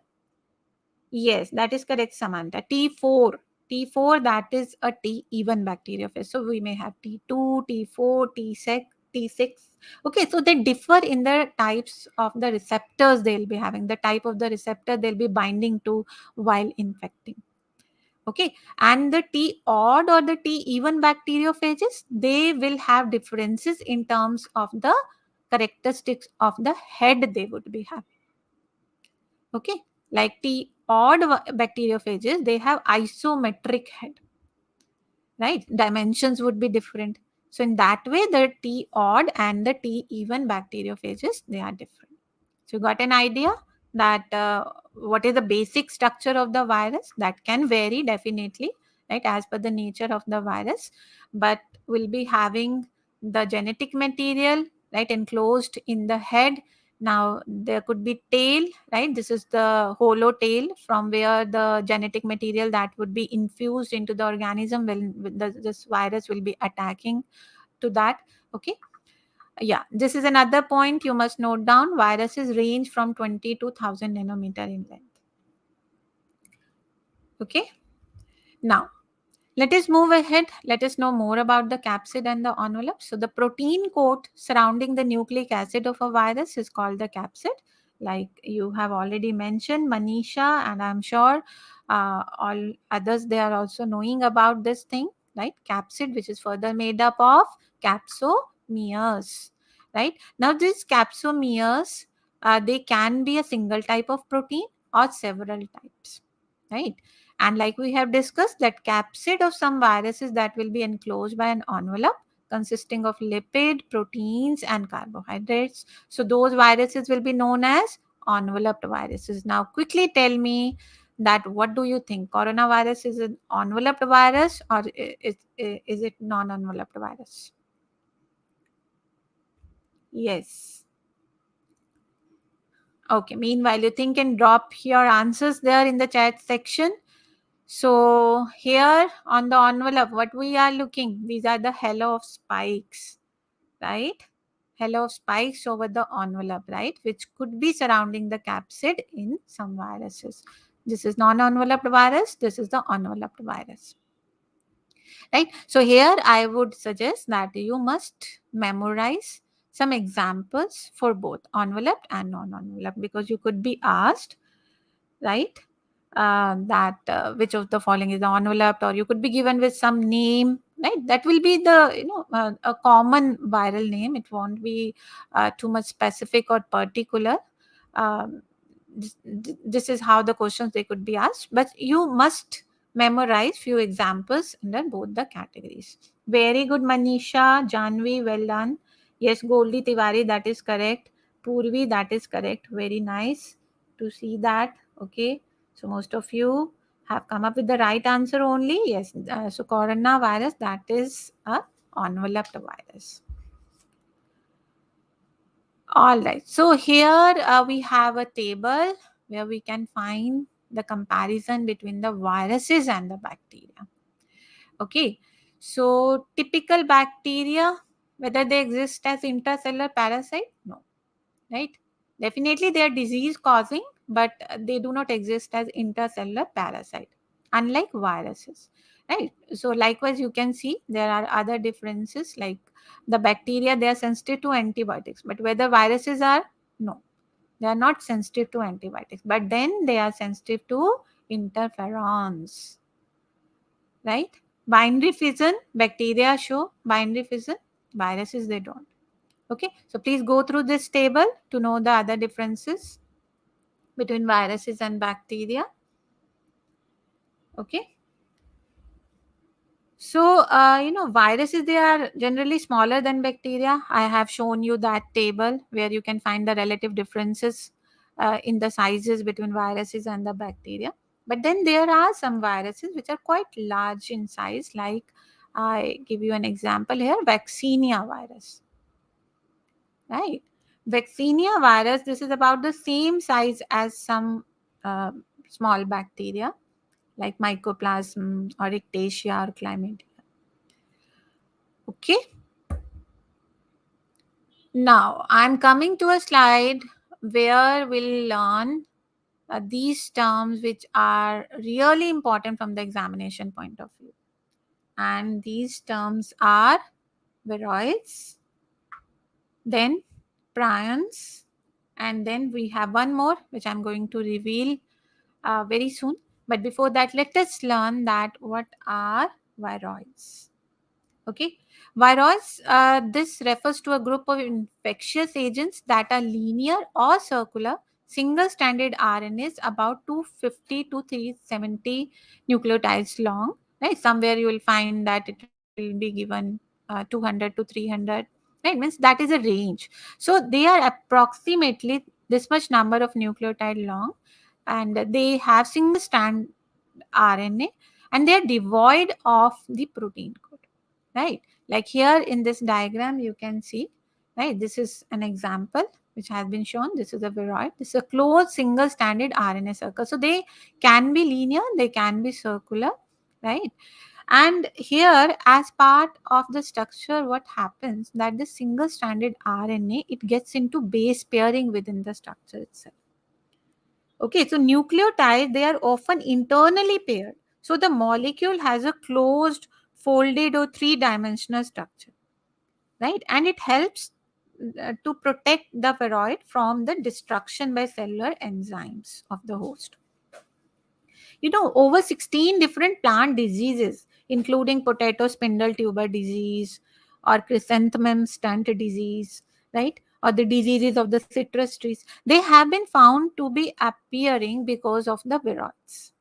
Yes, that is correct, Samantha. T4. T4, that is a T even bacteriophage. So we may have T2, T4, T6, T6. Okay, so they differ in the types of the receptors they'll be having, the type of the receptor they'll be binding to while infecting. Okay, and the T odd or the T even bacteriophages, they will have differences in terms of the characteristics of the head they would be having. Okay, like T odd bacteriophages, they have isometric head, right? Dimensions would be different. So in that way, the T odd and the T even bacteriophages, they are different. So you got an idea that what is the basic structure of the virus? That can vary definitely, right, as per the nature of the virus, but will be having the genetic material, right, enclosed in the head. Now there could be tail, right? This is the hollow tail from where the genetic material that would be infused into the organism when this virus will be attacking to that. Okay, yeah, this is another point you must note down. Viruses range from 20 to 1000 nanometer in length. Okay, now let us move ahead. Let us know more about the capsid and the envelope. So the protein coat surrounding the nucleic acid of a virus is called the capsid. Like you have already mentioned, Manisha, and I'm sure all others, they are also knowing about this thing, right? Capsid, which is further made up of capsomeres, right? Now these capsomeres, they can be a single type of protein or several types, right? And like we have discussed, that capsid of some viruses that will be enclosed by an envelope consisting of lipid, proteins, and carbohydrates. So those viruses will be known as enveloped viruses. Now quickly tell me that what do you think? Coronavirus is an enveloped virus or is it non-enveloped virus? Yes. Okay. Meanwhile, you think and drop your answers there in the chat section. So here on the envelope, what we are looking, these are the halo of spikes, right? Halo of spikes over the envelope, right? Which could be surrounding the capsid in some viruses. This is non-enveloped virus. This is the enveloped virus, right? So here I would suggest that you must memorize some examples for both enveloped and non-enveloped, because you could be asked, right? That which of the following is the enveloped, or you could be given with some name, right? That will be the a common viral name. It won't be too much specific or particular. Um, this is how the questions they could be asked, but you must memorize few examples under both the categories. Very good, Manisha, Janvi, well done. Yes, Goldie Tiwari, that is correct. Purvi, that is correct. Very nice to see that. Okay, so most of you have come up with the right answer only. Yes, so coronavirus, that is a enveloped virus. All right, so here we have a table where we can find the comparison between the viruses and the bacteria. Okay, so typical bacteria, whether they exist as intercellular parasite? No, right? Definitely they are disease causing, but they do not exist as intercellular parasite, unlike viruses, right? So likewise, you can see there are other differences, like the bacteria, they are sensitive to antibiotics, but whether viruses are, no, they are not sensitive to antibiotics, but then they are sensitive to interferons, right? Binary fission, bacteria show binary fission, viruses they don't. Okay, so please go through this table to know the other differences between viruses and bacteria. Okay, so viruses, they are generally smaller than bacteria. I have shown you that table where you can find the relative differences in the sizes between viruses and the bacteria. But then there are some viruses which are quite large in size, like I give you an example here, Vaccinia virus, right? Vaccinia virus, this is about the same size as some uh, small bacteria like Mycoplasma or Ectasia or Chlamydia. Okay. Now I'm coming to a slide where we'll learn these terms which are really important from the examination point of view. And these terms are viroids, then prions, and then we have one more which I'm going to reveal very soon. But before that, let us learn that what are viroids. Okay, viroids, this refers to a group of infectious agents that are linear or circular, single-stranded RNAs about 250 to 370 nucleotides long. Right, somewhere you will find that it will be given 200 to 300. Right, means that is a range. So they are approximately this much number of nucleotide long, and they have single-strand RNA, and they are devoid of the protein code, right? Like here in this diagram you can see, right, this is an example which has been shown. This is a viroid. This is a closed single stranded RNA circle. So they can be linear, they can be circular, right? And here, as part of the structure, what happens that the single stranded RNA, it gets into base pairing within the structure itself. Okay, so nucleotides, they are often internally paired. So the molecule has a closed, folded or three-dimensional structure, right? And it helps to protect the viroid from the destruction by cellular enzymes of the host. Over 16 different plant diseases, including potato spindle tuber disease or chrysanthemum stunt disease, right? Or the diseases of the citrus trees, they have been found to be appearing because of the viroids,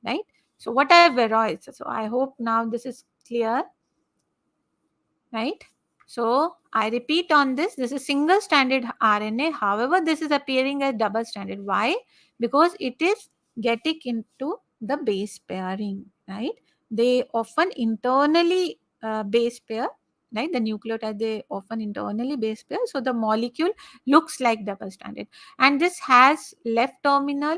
right? So what are viroids? So I hope now this is clear, right? So I repeat on this. This is single stranded RNA. However, this is appearing as double stranded. Why? Because it is getting into the base pairing, right? They often internally base pair, right? The nucleotide, they often internally base pair. So the molecule looks like double stranded. And this has left terminal,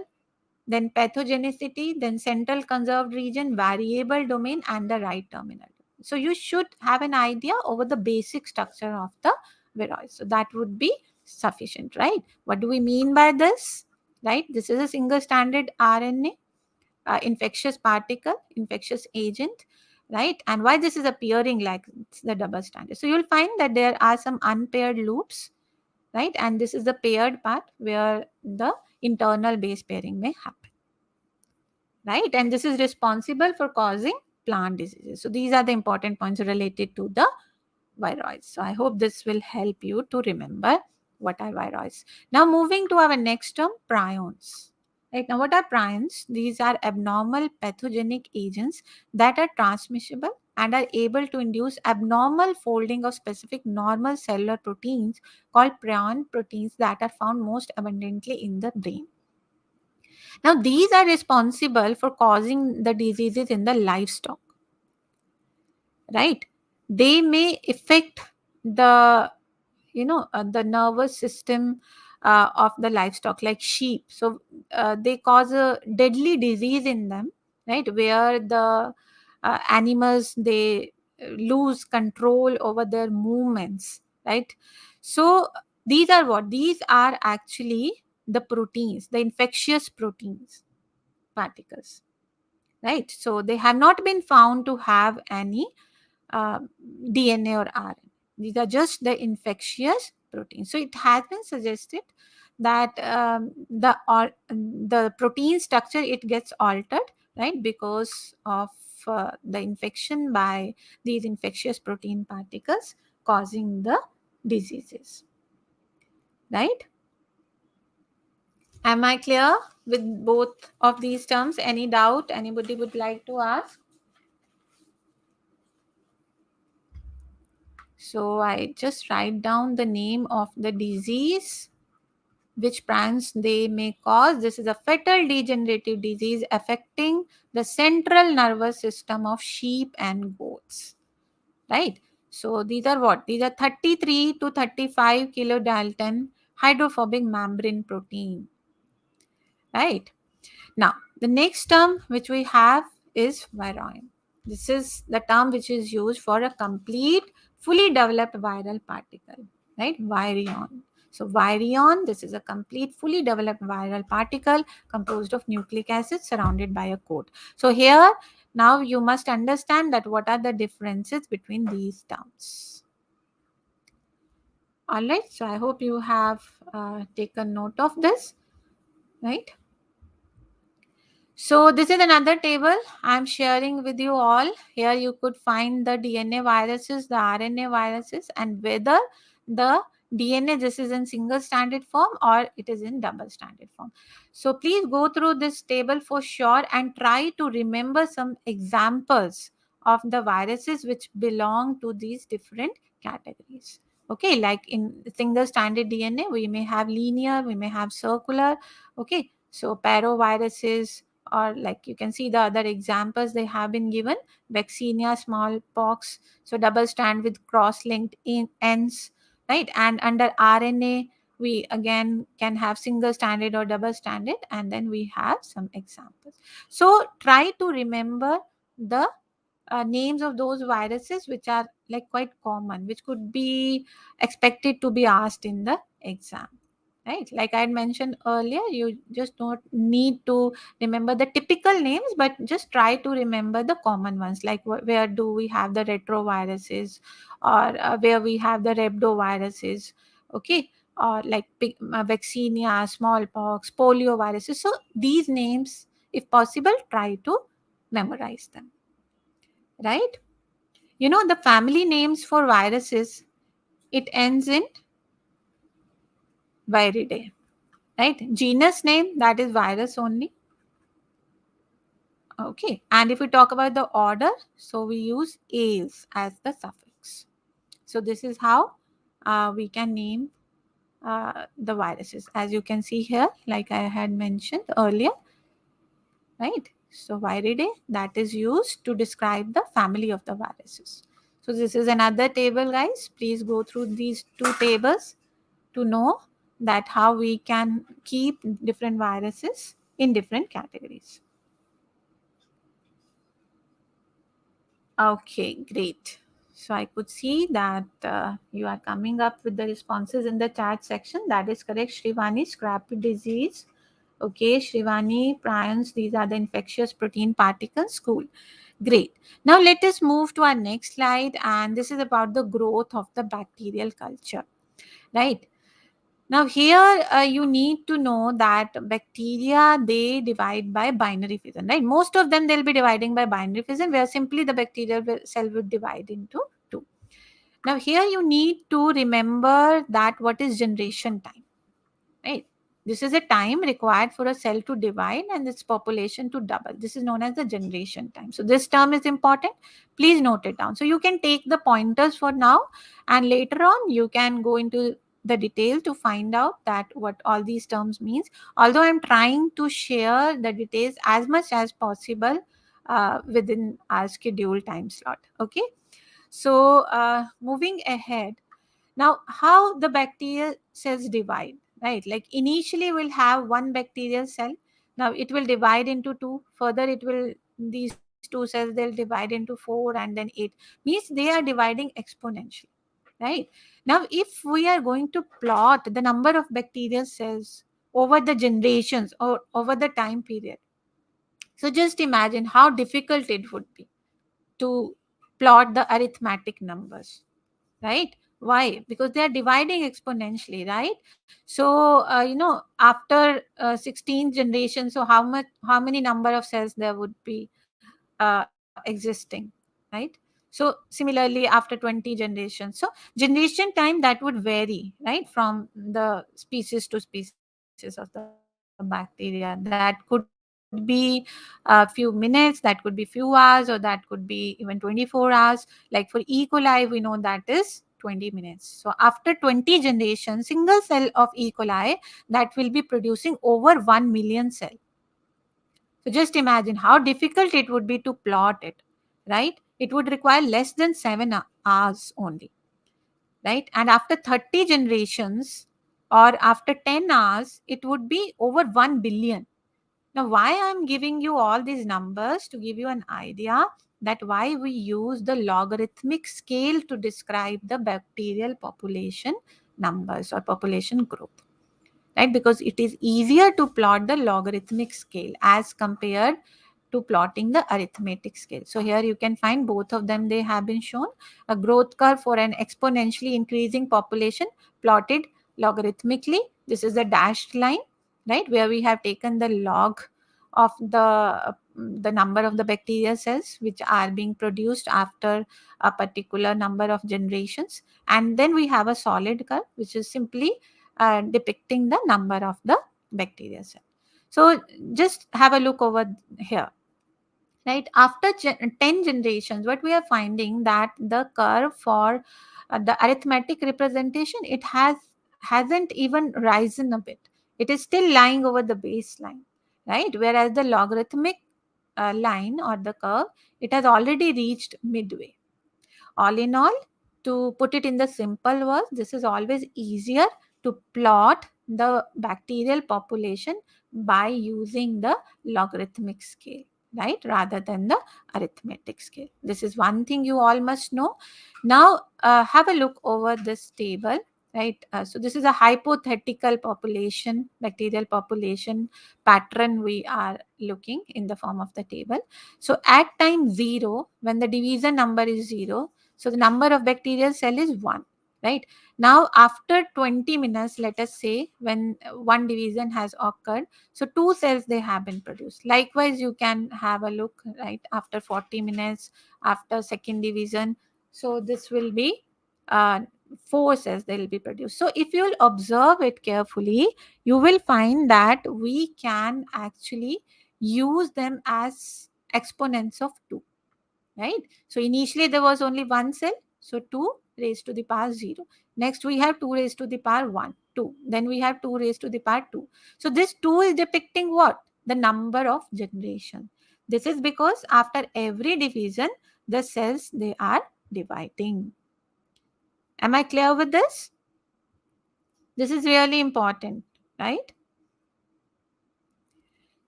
then pathogenicity, then central conserved region, variable domain, and the right terminal. So you should have an idea over the basic structure of the viroid. So that would be sufficient, right? What do we mean by this? Right? This is a single stranded RNA, infectious particle, infectious agent, right? And why this is appearing like the double stranded? So you'll find that there are some unpaired loops, right? And this is the paired part where the internal base pairing may happen, right? And this is responsible for causing plant diseases. So these are the important points related to the viroids. So I hope this will help you to remember what are viroids. Now moving to our next term, prions. Right, now what are prions? These are abnormal pathogenic agents that are transmissible and are able to induce abnormal folding of specific normal cellular proteins called prion proteins that are found most abundantly in the brain. Now these are responsible for causing the diseases in the livestock. Right, they may affect the the nervous system of the livestock, like sheep. So they cause a deadly disease in them, right, where the animals, they lose control over their movements, right? So these are what? These are actually the proteins, the infectious proteins particles, right? So they have not been found to have any uh, DNA or RNA. These are just the infectious proteins. So it has been suggested that the protein structure, it gets altered, right, because of the infection by these infectious protein particles causing the diseases. Right? Am I clear with both of these terms? Any doubt anybody would like to ask? So I just write down the name of the disease, which prions they may cause. This is a fatal degenerative disease affecting the central nervous system of sheep and goats. Right? So these are what? These are 33 to 35 kilodalton hydrophobic membrane protein. Right? Now, the next term which we have is virion. This is the term which is used for a complete, fully developed viral particle, right? Virion. So, virion, this is a complete, fully developed viral particle composed of nucleic acid surrounded by a coat. So, here now you must understand that what are the differences between these terms. All right. So, I hope you have taken note of this, right? So this is another table I'm sharing with you all. Here you could find the DNA viruses, the RNA viruses, and whether the DNA, this is in single stranded form or it is in double stranded form. So please go through this table for sure and try to remember some examples of the viruses which belong to these different categories. Okay, like in single stranded DNA, we may have linear, we may have circular. Okay, so paroviruses, or like you can see the other examples they have been given: Vaccinia, smallpox, so double strand with cross-linked ends, right? And under RNA, we again can have single stranded or double stranded, and then we have some examples. So try to remember the names of those viruses which are like quite common, which could be expected to be asked in the exam. Right, like I had mentioned earlier, you just don't need to remember the typical names, but just try to remember the common ones, like where do we have the retroviruses, or where we have the rhabdoviruses. Okay, or like vaccinia, smallpox, polioviruses. So these names, if possible, try to memorize them. Right, the family names for viruses, it ends in viridae. Right, genus name, that is virus only. Okay, and if we talk about the order, so we use ales as the suffix. So this is how we can name the viruses, as you can see here, like I had mentioned earlier. Right, so viridae, that is used to describe the family of the viruses. So this is another table, guys. Please go through these two tables to know that how we can keep different viruses in different categories. Okay, great. So I could see that you are coming up with the responses in the chat section. That is correct, Shrivani. Scrapie disease. Okay, Shrivani, prions, these are the infectious protein particles. Cool. Great. Now let us move to our next slide, and this is about the growth of the bacterial culture. Right. Now here you need to know that bacteria, they divide by binary fission, right? Most of them, they'll be dividing by binary fission, where simply the bacterial cell would divide into two. Now here you need to remember that what is generation time, right? This is a time required for a cell to divide and its population to double. This is known as the generation time. So this term is important. Please note it down. So you can take the pointers for now, and later on you can go into the detail to find out that what all these terms means. Although I'm trying to share the details as much as possible within our scheduled time slot. Okay. So moving ahead, now, how the bacterial cells divide, right? Like initially we'll have one bacterial cell. Now it will divide into two. Further, it will these two cells they'll divide into 4 and then 8. Means they are dividing exponentially, right? Now, if we are going to plot the number of bacterial cells over the generations or over the time period, so just imagine how difficult it would be to plot the arithmetic numbers, right? Why? Because they are dividing exponentially, right? So after 16 generations, so how many number of cells there would be existing, right? So similarly after 20 generations, so generation time that would vary, right, from the species to species of the bacteria. That could be a few minutes, that could be few hours, or that could be even 24 hours. Like for E. coli, we know that is 20 minutes. So after 20 generations, single cell of E. coli that will be producing over 1 million cell. So just imagine how difficult it would be to plot it, right? It would require less than 7 hours only, right? And after 30 generations or after 10 hours, it would be over 1 billion. Now, why I'm giving you all these numbers to give you an idea that why we use the logarithmic scale to describe the bacterial population numbers or population growth, right? Because it is easier to plot the logarithmic scale as compared to plotting the arithmetic scale. So here you can find both of them. They have been shown a growth curve for an exponentially increasing population plotted logarithmically. This is the dashed line, right, where we have taken the log of the number of the bacterial cells which are being produced after a particular number of generations, and then we have a solid curve which is simply depicting the number of the bacteria cell. So just have a look over here, right? After 10 generations, what we are finding that the curve for the arithmetic representation, it hasn't even risen a bit. It is still lying over the baseline, right? Whereas the logarithmic line or the curve, it has already reached midway. All in all, to put it in the simple words, this is always easier to plot the bacterial population by using the logarithmic scale, right, rather than the arithmetic scale. This is one thing you all must know. Now, have a look over this table, right? So this is a hypothetical population, bacterial population pattern we are looking in the form of the table. So at time 0, when the division number is 0, so the number of bacterial cell is 1, right? Now after 20 minutes, let us say, when one division has occurred, so 2 cells they have been produced. Likewise, you can have a look, right, after 40 minutes, after second division. So this will be 4 cells they will be produced. So if you will observe it carefully, you will find that we can actually use them as exponents of 2, right? So initially there was only one cell, so 2 raised to the power 0. Next we have 2 raised to the power 1, 2. Then we have 2 raised to the power 2. So this 2 is depicting what? The number of generations. This is because after every division, the cells they are dividing. Am I clear with this? This is really important, right?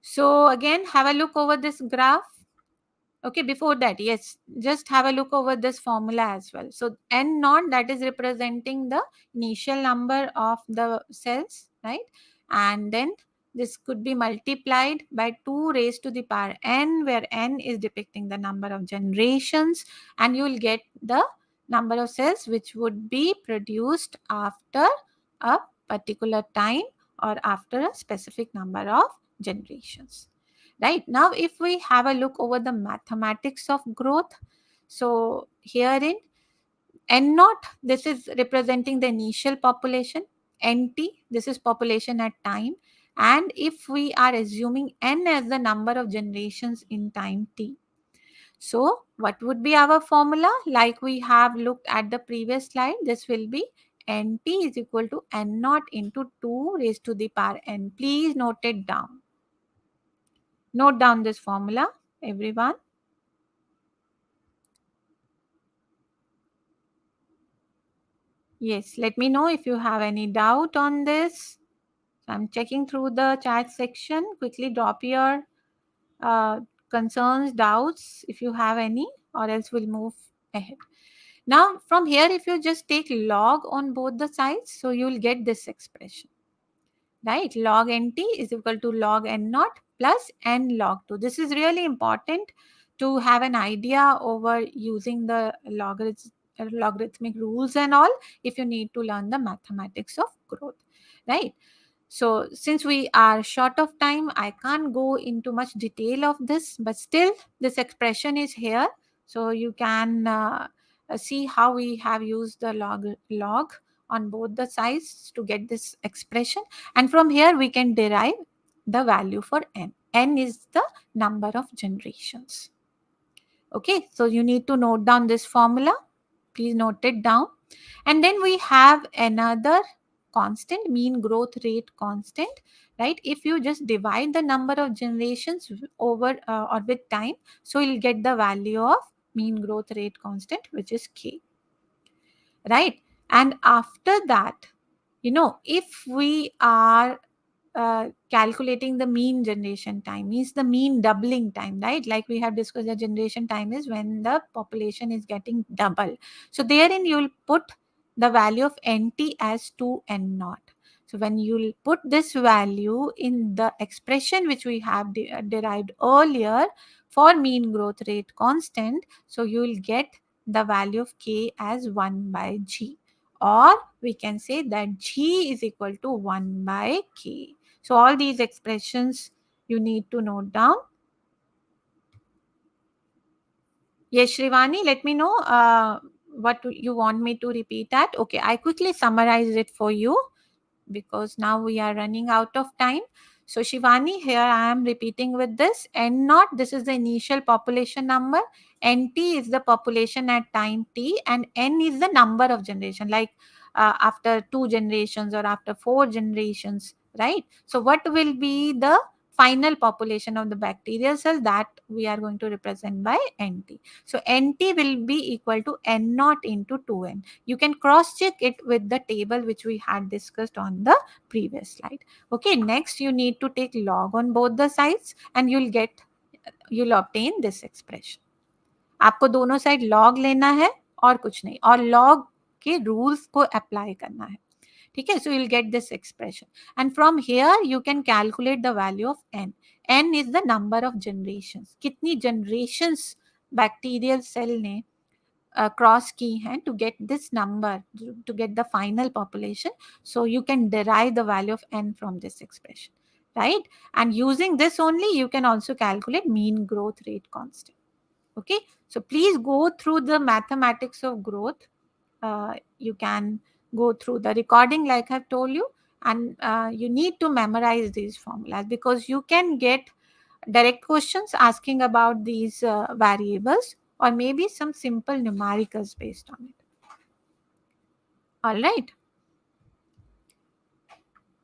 So again, have a look over this graph. Okay, before that, yes, just have a look over this formula as well. So n naught, that is representing the initial number of the cells, right? And then this could be multiplied by 2 raised to the power n, where n is depicting the number of generations, and you will get the number of cells which would be produced after a particular time or after a specific number of generations. Right now, if we have a look over the mathematics of growth, so herein N naught, this is representing the initial population. NT, this is population at time. And if we are assuming N as the number of generations in time T. So what would be our formula? Like we have looked at the previous slide, this will be NT is equal to N naught into 2 raised to the power N. Please note it down. Note down this formula, everyone. Yes, let me know if you have any doubt on this. So I'm checking through the chat section. Quickly drop your uh, concerns, doubts if you have any, or else we'll move ahead. Now, from here, if you just take log on both the sides, so you'll get this expression, right? Log NT is equal to log N naught plus N log 2. This is really important to have an idea over using the logarithmic rules and all if you need to learn the mathematics of growth, right? So since we are short of time, I can't go into much detail of this, but still this expression is here. So you can see how we have used the log on both the sides to get this expression. And from here we can derive the value for n. N is the number of generations. Okay, so you need to note down this formula. Please note it down. And then we have another constant, mean growth rate constant, right? If you just divide the number of generations over or with time, so you'll get the value of mean growth rate constant, which is k, right? And after that, if we are calculating the mean generation time, means the mean doubling time, right? Like we have discussed, the generation time is when the population is getting double. So therein you will put the value of NT as 2N naught. So when you will put this value in the expression which we have derived earlier for mean growth rate constant, so you will get the value of K as 1 by G, or we can say that G is equal to 1 by K. So all these expressions you need to note down. Yes, Shrivani, let me know what you want me to repeat at. Okay, I quickly summarize it for you because now we are running out of time. So Shivani, here I am repeating with this. N naught, this is the initial population number. NT is the population at time T, and N is the number of generation, like after 2 generations or after 4 generations, right? So what will be the final population of the bacterial cell, that we are going to represent by NT. So NT will be equal to N naught into 2N. You can cross check it with the table which we had discussed on the previous slide. Okay, next you need to take log on both the sides and you'll obtain this expression. आपको दोनों side log लेना है और कुछ नहीं, और log के rules को apply करना है. ठीक है, so you'll get this expression, and from here you can calculate the value of n. N is the number of generations. कितनी generations bacterial cell ने cross की हैं to get this number, to get the final population. So you can derive the value of n from this expression, right? And using this only, you can also calculate mean growth rate constant. Okay, so please go through the mathematics of growth. You can go through the recording like I've told you, and you need to memorize these formulas because you can get direct questions asking about these variables, or maybe some simple numericals based on it. All right.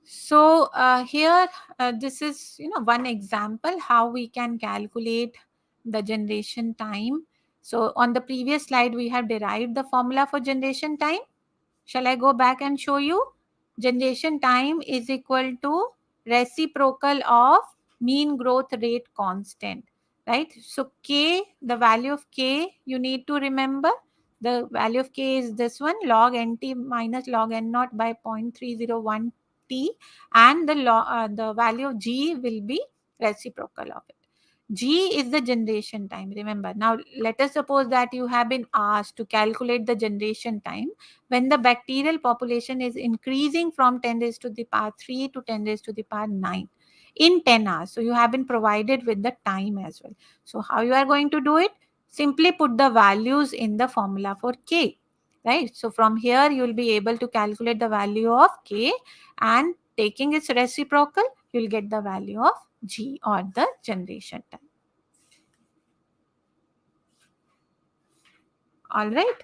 So here, this is one example how we can calculate the generation time. So on the previous slide, we have derived the formula for generation time. Shall I go back and show you? Generation time is equal to reciprocal of mean growth rate constant, right? So K, the value of K, you need to remember. The value of K is this one, log NT minus log N naught by 0.301 T, and the value of G will be reciprocal of it. G is the generation time, remember. Now, let us suppose that you have been asked to calculate the generation time when the bacterial population is increasing from 10 raised to the power 3 to 10 raised to the power 9 in 10 hours. So, you have been provided with the time as well. So, how you are going to do it? Simply put the values in the formula for K. right? So from here you will be able to calculate the value of K, and taking its reciprocal, you will get the value of G, or the generation time. All right.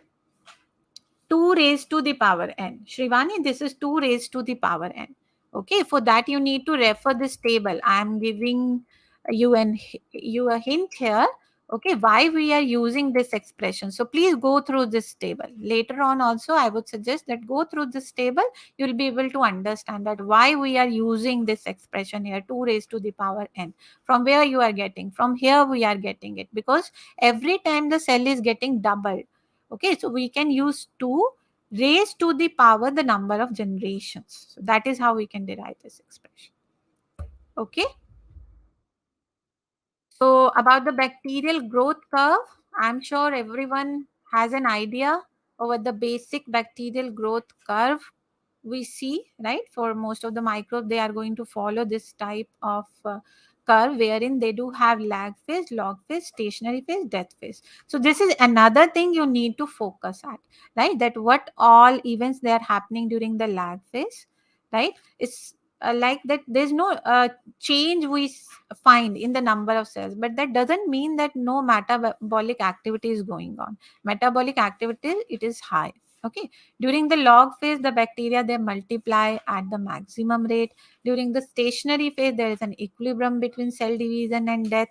2 raised to the power n. Shrivani, this is 2 raised to the power n. Okay, for that you need to refer this table. I am giving you a hint here. Okay, why we are using this expression. So please go through this table. Later on also, I would suggest that go through this table. You will be able to understand that why we are using this expression here, 2 raised to the power n. From where you are getting? From here we are getting it, because every time the cell is getting doubled. Okay, so we can use 2 raised to the power the number of generations. So that is how we can derive this expression. Okay. So about the bacterial growth curve, I'm sure everyone has an idea over the basic bacterial growth curve we see, right? For most of the microbes, they are going to follow this type of curve, wherein they do have lag phase, log phase, stationary phase, death phase. So this is another thing you need to focus at, right? That what all events they are happening during the lag phase, right? It's like that there's no change we find in the number of cells, but that doesn't mean that no metabolic activity is going on. Metabolic activity, it is high. Okay, during the log phase, the bacteria, they multiply at the maximum rate. During the stationary phase, there is an equilibrium between cell division and death,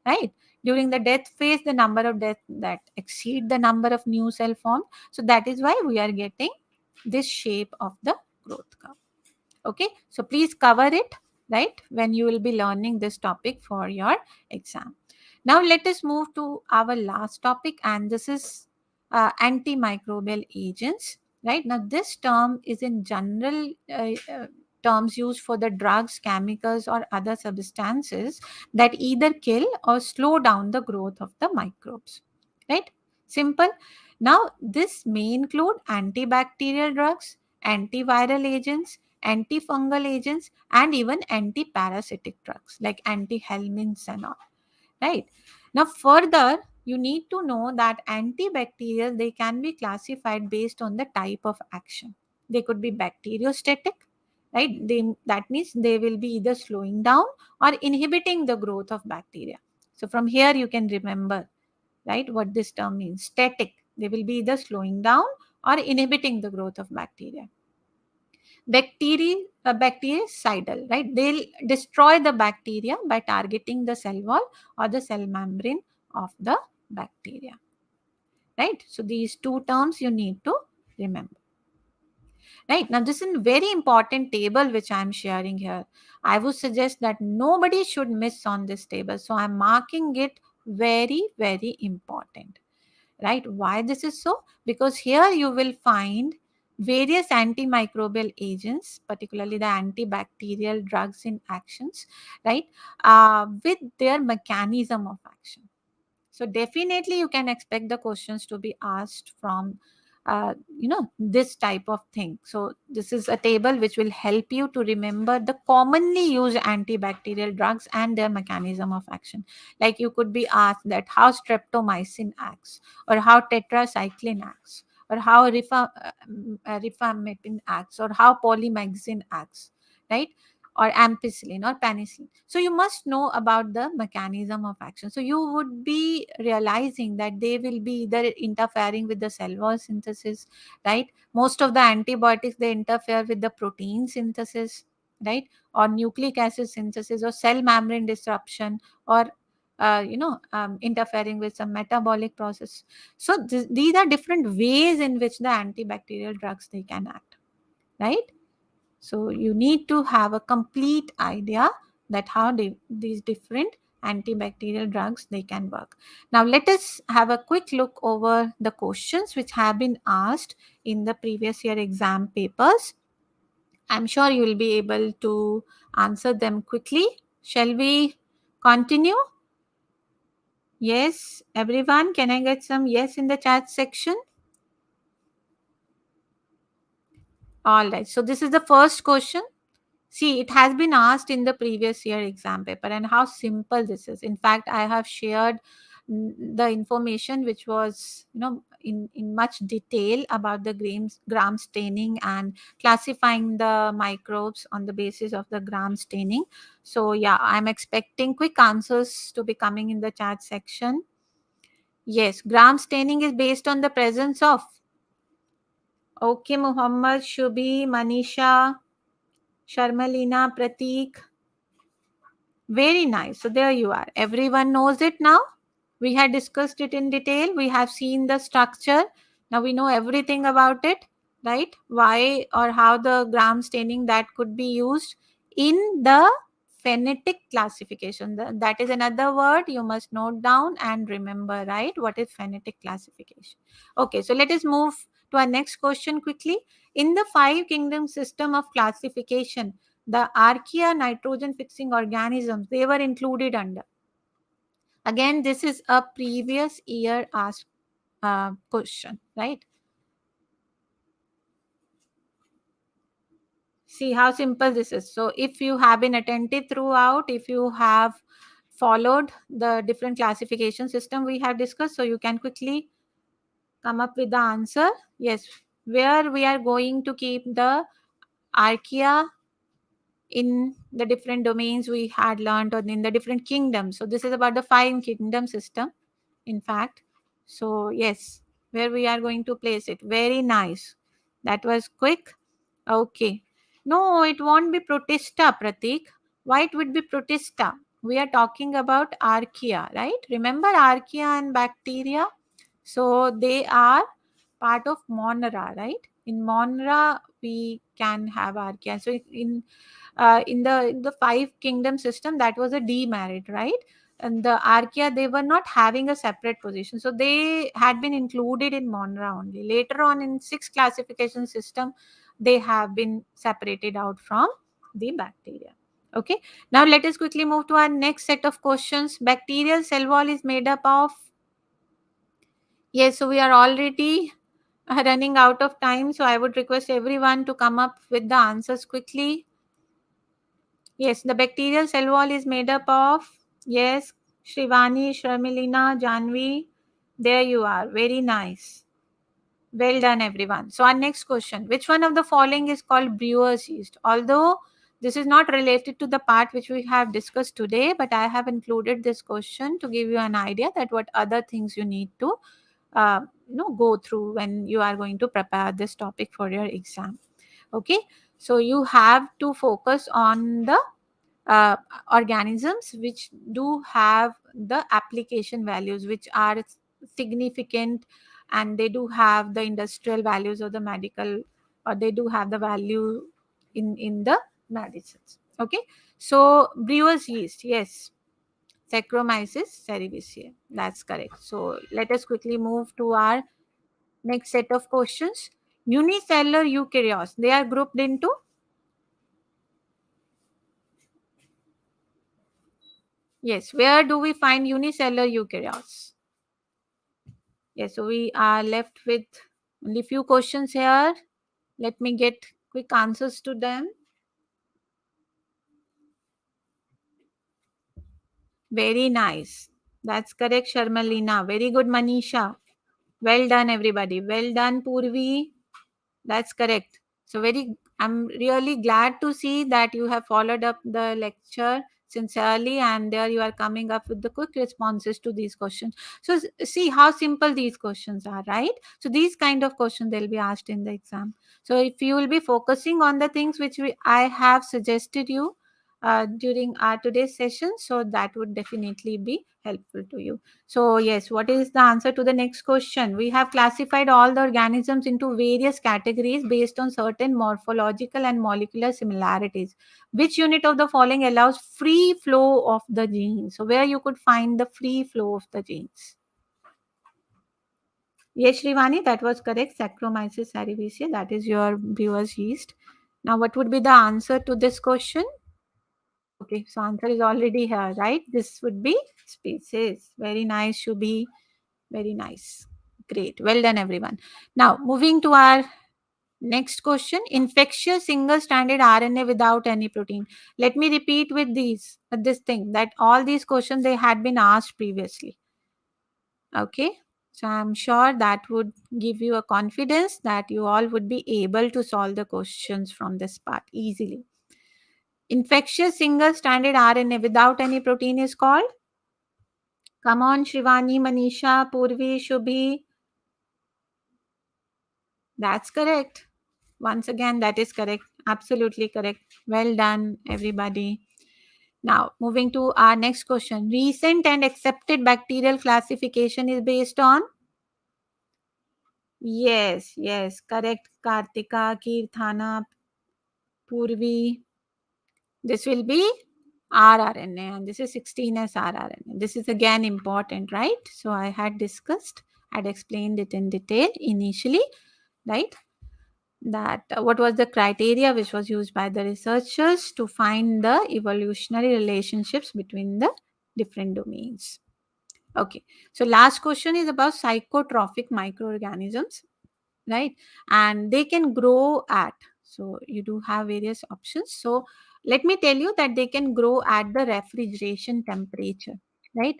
right? During the death phase, the number of death that exceed the number of new cell formed. So that is why we are getting this shape of the growth curve. Okay, so please cover it, right, when you will be learning this topic for your exam. Now let us move to our last topic, and this is antimicrobial agents, right? Now this term is in general terms used for the drugs, chemicals, or other substances that either kill or slow down the growth of the microbes, right? Simple. Now this may include antibacterial drugs, antiviral agents, antifungal agents, and even antiparasitic drugs like antihelminths and all, right? Now further, you need to know that antibacterial, they can be classified based on the type of action. They could be bacteriostatic, right? That means they will be either slowing down or inhibiting the growth of bacteria. So from here you can remember, right, what this term means. Static, they will be either slowing down or inhibiting the growth of bacteria. Bactericidal, right? They'll destroy the bacteria by targeting the cell wall or the cell membrane of the bacteria, right? So these two terms you need to remember. Right, now this is a very important table which I am sharing here. I would suggest that nobody should miss on this table, so I'm marking it very, very important. Right, why this is so? Because here you will find various antimicrobial agents, particularly the antibacterial drugs in actions, right, with their mechanism of action. So definitely you can expect the questions to be asked from this type of thing. So this is a table which will help you to remember the commonly used antibacterial drugs and their mechanism of action. Like you could be asked that how streptomycin acts, or how tetracycline acts, or how rifampicin acts, or how polymyxin acts, right? Or ampicillin or penicillin. So you must know about the mechanism of action. So you would be realizing that they will be either interfering with the cell wall synthesis, right? Most of the antibiotics, they interfere with the protein synthesis, right? Or nucleic acid synthesis, or cell membrane disruption, or interfering with some metabolic process. So these are different ways in which the antibacterial drugs, they can act, right? So you need to have a complete idea that how these different antibacterial drugs, they can work. Now let us have a quick look over the questions which have been asked in the previous year exam papers. I'm sure you will be able to answer them quickly. Shall we continue? Yes, everyone, can I get some yes in the chat section? All right, so this is the first question. See, it has been asked in the previous year exam paper, and how simple this is. In fact, I have shared the information which was, in much detail about the gram staining and classifying the microbes on the basis of the gram staining. So yeah, I'm expecting quick answers to be coming in the chat section. Yes, gram staining is based on the presence of. Okay, Muhammad, Shubi, Manisha, Sharmalina, Pratik. Very nice. So there you are. Everyone knows it now. We had discussed it in detail. We have seen the structure. Now we know everything about it, right? Why or how the gram staining that could be used in the phonetic classification. That is another word you must note down and remember, right? What is phonetic classification? Okay, so let us move to our next question quickly. In the five kingdom system of classification, the Archaea nitrogen fixing organisms, they were included under. Again, this is a previous year asked question, right? See how simple this is. So if you have been attentive throughout, if you have followed the different classification system we have discussed, so you can quickly come up with the answer. Yes, where we are going to keep the Archaea in the different domains we had learned, or in the different kingdoms. So this is about the five kingdom system, in fact. So yes, where we are going to place it. Very nice. That was quick. Okay. No, it won't be Protista, Pratik. Why it would be Protista? We are talking about Archaea, right? Remember Archaea and bacteria? So they are part of Monera, right? In Monera, we can have Archaea. So in the five kingdom system, that was a demerit, right? And the Archaea, they were not having a separate position, so they had been included in Monera only. Later on, in sixth classification system, they have been separated out from the bacteria. Okay, now let us quickly move to our next set of questions. Bacterial cell wall is made up of. Yes, so we are already running out of time, so I would request everyone to come up with the answers quickly. Yes, the bacterial cell wall is made up of. Yes, Shrivani, Sharmilina, Janvi. There you are. Very nice. Well done, everyone. So, our next question: which one of the following is called brewer's yeast? Although this is not related to the part which we have discussed today, but I have included this question to give you an idea that what other things you need to go through when you are going to prepare this topic for your exam. Okay, so you have to focus on the uh, organisms which do have the application values which are significant, and they do have the industrial values or the medical, or they do have the value in the medicines. Okay, so brewer's yeast, yes, Saccharomyces cerevisiae, that's correct. So let us quickly move to our next set of questions. Unicellular eukaryotes, they are grouped into. Yes, where do we find unicellular eukaryotes? Yes, so we are left with only few questions here. Let me get quick answers to them. Very nice. That's correct, Sharmalina. Very good, Manisha. Well done, everybody. Well done, Purvi. That's correct. So I'm really glad to see that you have followed up the lecture sincerely, and there you are coming up with the quick responses to these questions. So see how simple these questions are, right? So these kind of questions they'll be asked in the exam. So if you will be focusing on the things which I have suggested you during our today's session, so that would definitely be helpful to you. So yes, what is the answer to the next question? We have classified all the organisms into various categories based on certain morphological and molecular similarities. Which unit of the following allows free flow of the genes? So where you could find the free flow of the genes? Yes, Shrivani, that was correct. Saccharomyces cerevisiae, that is your brewer's yeast. Now, what would be the answer to this question? Okay, so answer is already here, right? This would be species. Very nice, Shubhi. Very nice. Great. Well done, everyone. Now, moving to our next question. Infectious single-stranded RNA without any protein. Let me repeat with this thing that all these questions they had been asked previously. Okay. So I'm sure that would give you a confidence that you all would be able to solve the questions from this part easily. Infectious single-stranded RNA without any protein is called? Come on, Shivani, Manisha, Purvi, Shubhi. That's correct. Once again, that is correct. Absolutely correct. Well done, everybody. Now, moving to our next question. Recent and accepted bacterial classification is based on? Yes, correct. Kartika, Kirthana, Purvi. This will be rRNA, and this is 16S rRNA. This is again important, right? So I had discussed, had explained it in detail initially, right? That what was the criteria which was used by the researchers to find the evolutionary relationships between the different domains. Okay, so last question is about psychotrophic microorganisms, right? And they can grow at, so you do have various options. So let me tell you that they can grow at the refrigeration temperature, right?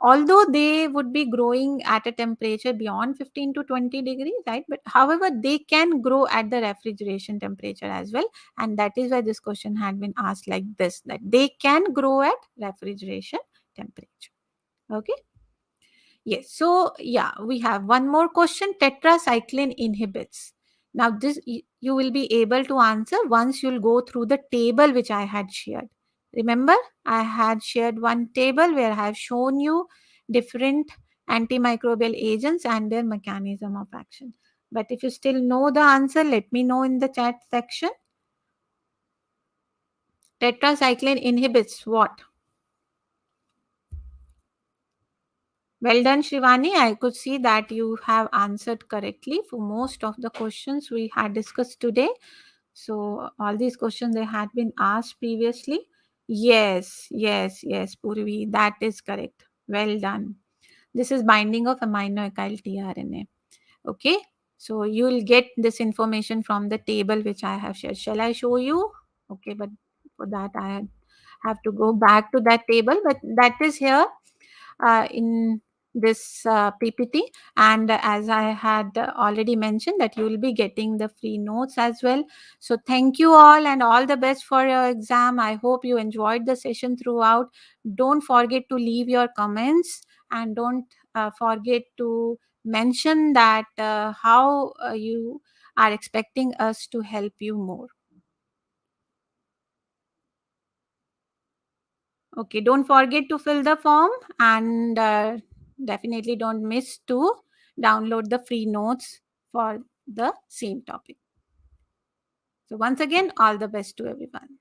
Although they would be growing at a temperature beyond 15 to 20 degrees, right? But however, they can grow at the refrigeration temperature as well. And that is why this question had been asked like this, that they can grow at refrigeration temperature. Okay. Yes. So, yeah, we have one more question. Tetracycline inhibits. Now, this you will be able to answer once you'll go through the table which I had shared. Remember, I had shared one table where I have shown you different antimicrobial agents and their mechanism of action. But if you still know the answer, let me know in the chat section. Tetracycline inhibits what? Well done, Shivani. I could see that you have answered correctly for most of the questions we had discussed today. So, all these questions they had been asked previously. Yes, Purvi, that is correct. Well done. This is binding of amino-acyl tRNA. Okay, so you will get this information from the table which I have shared. Shall I show you? Okay, but for that I have to go back to that table, but that is here in this PPT. And as I had already mentioned, that you will be getting the free notes as well. So thank you all and all the best for your exam. I hope you enjoyed the session throughout. Don't forget to leave your comments, and don't forget to mention that how you are expecting us to help you more. Okay, don't forget to fill the form, and definitely don't miss to download the free notes for the same topic. So, once again, all the best to everyone.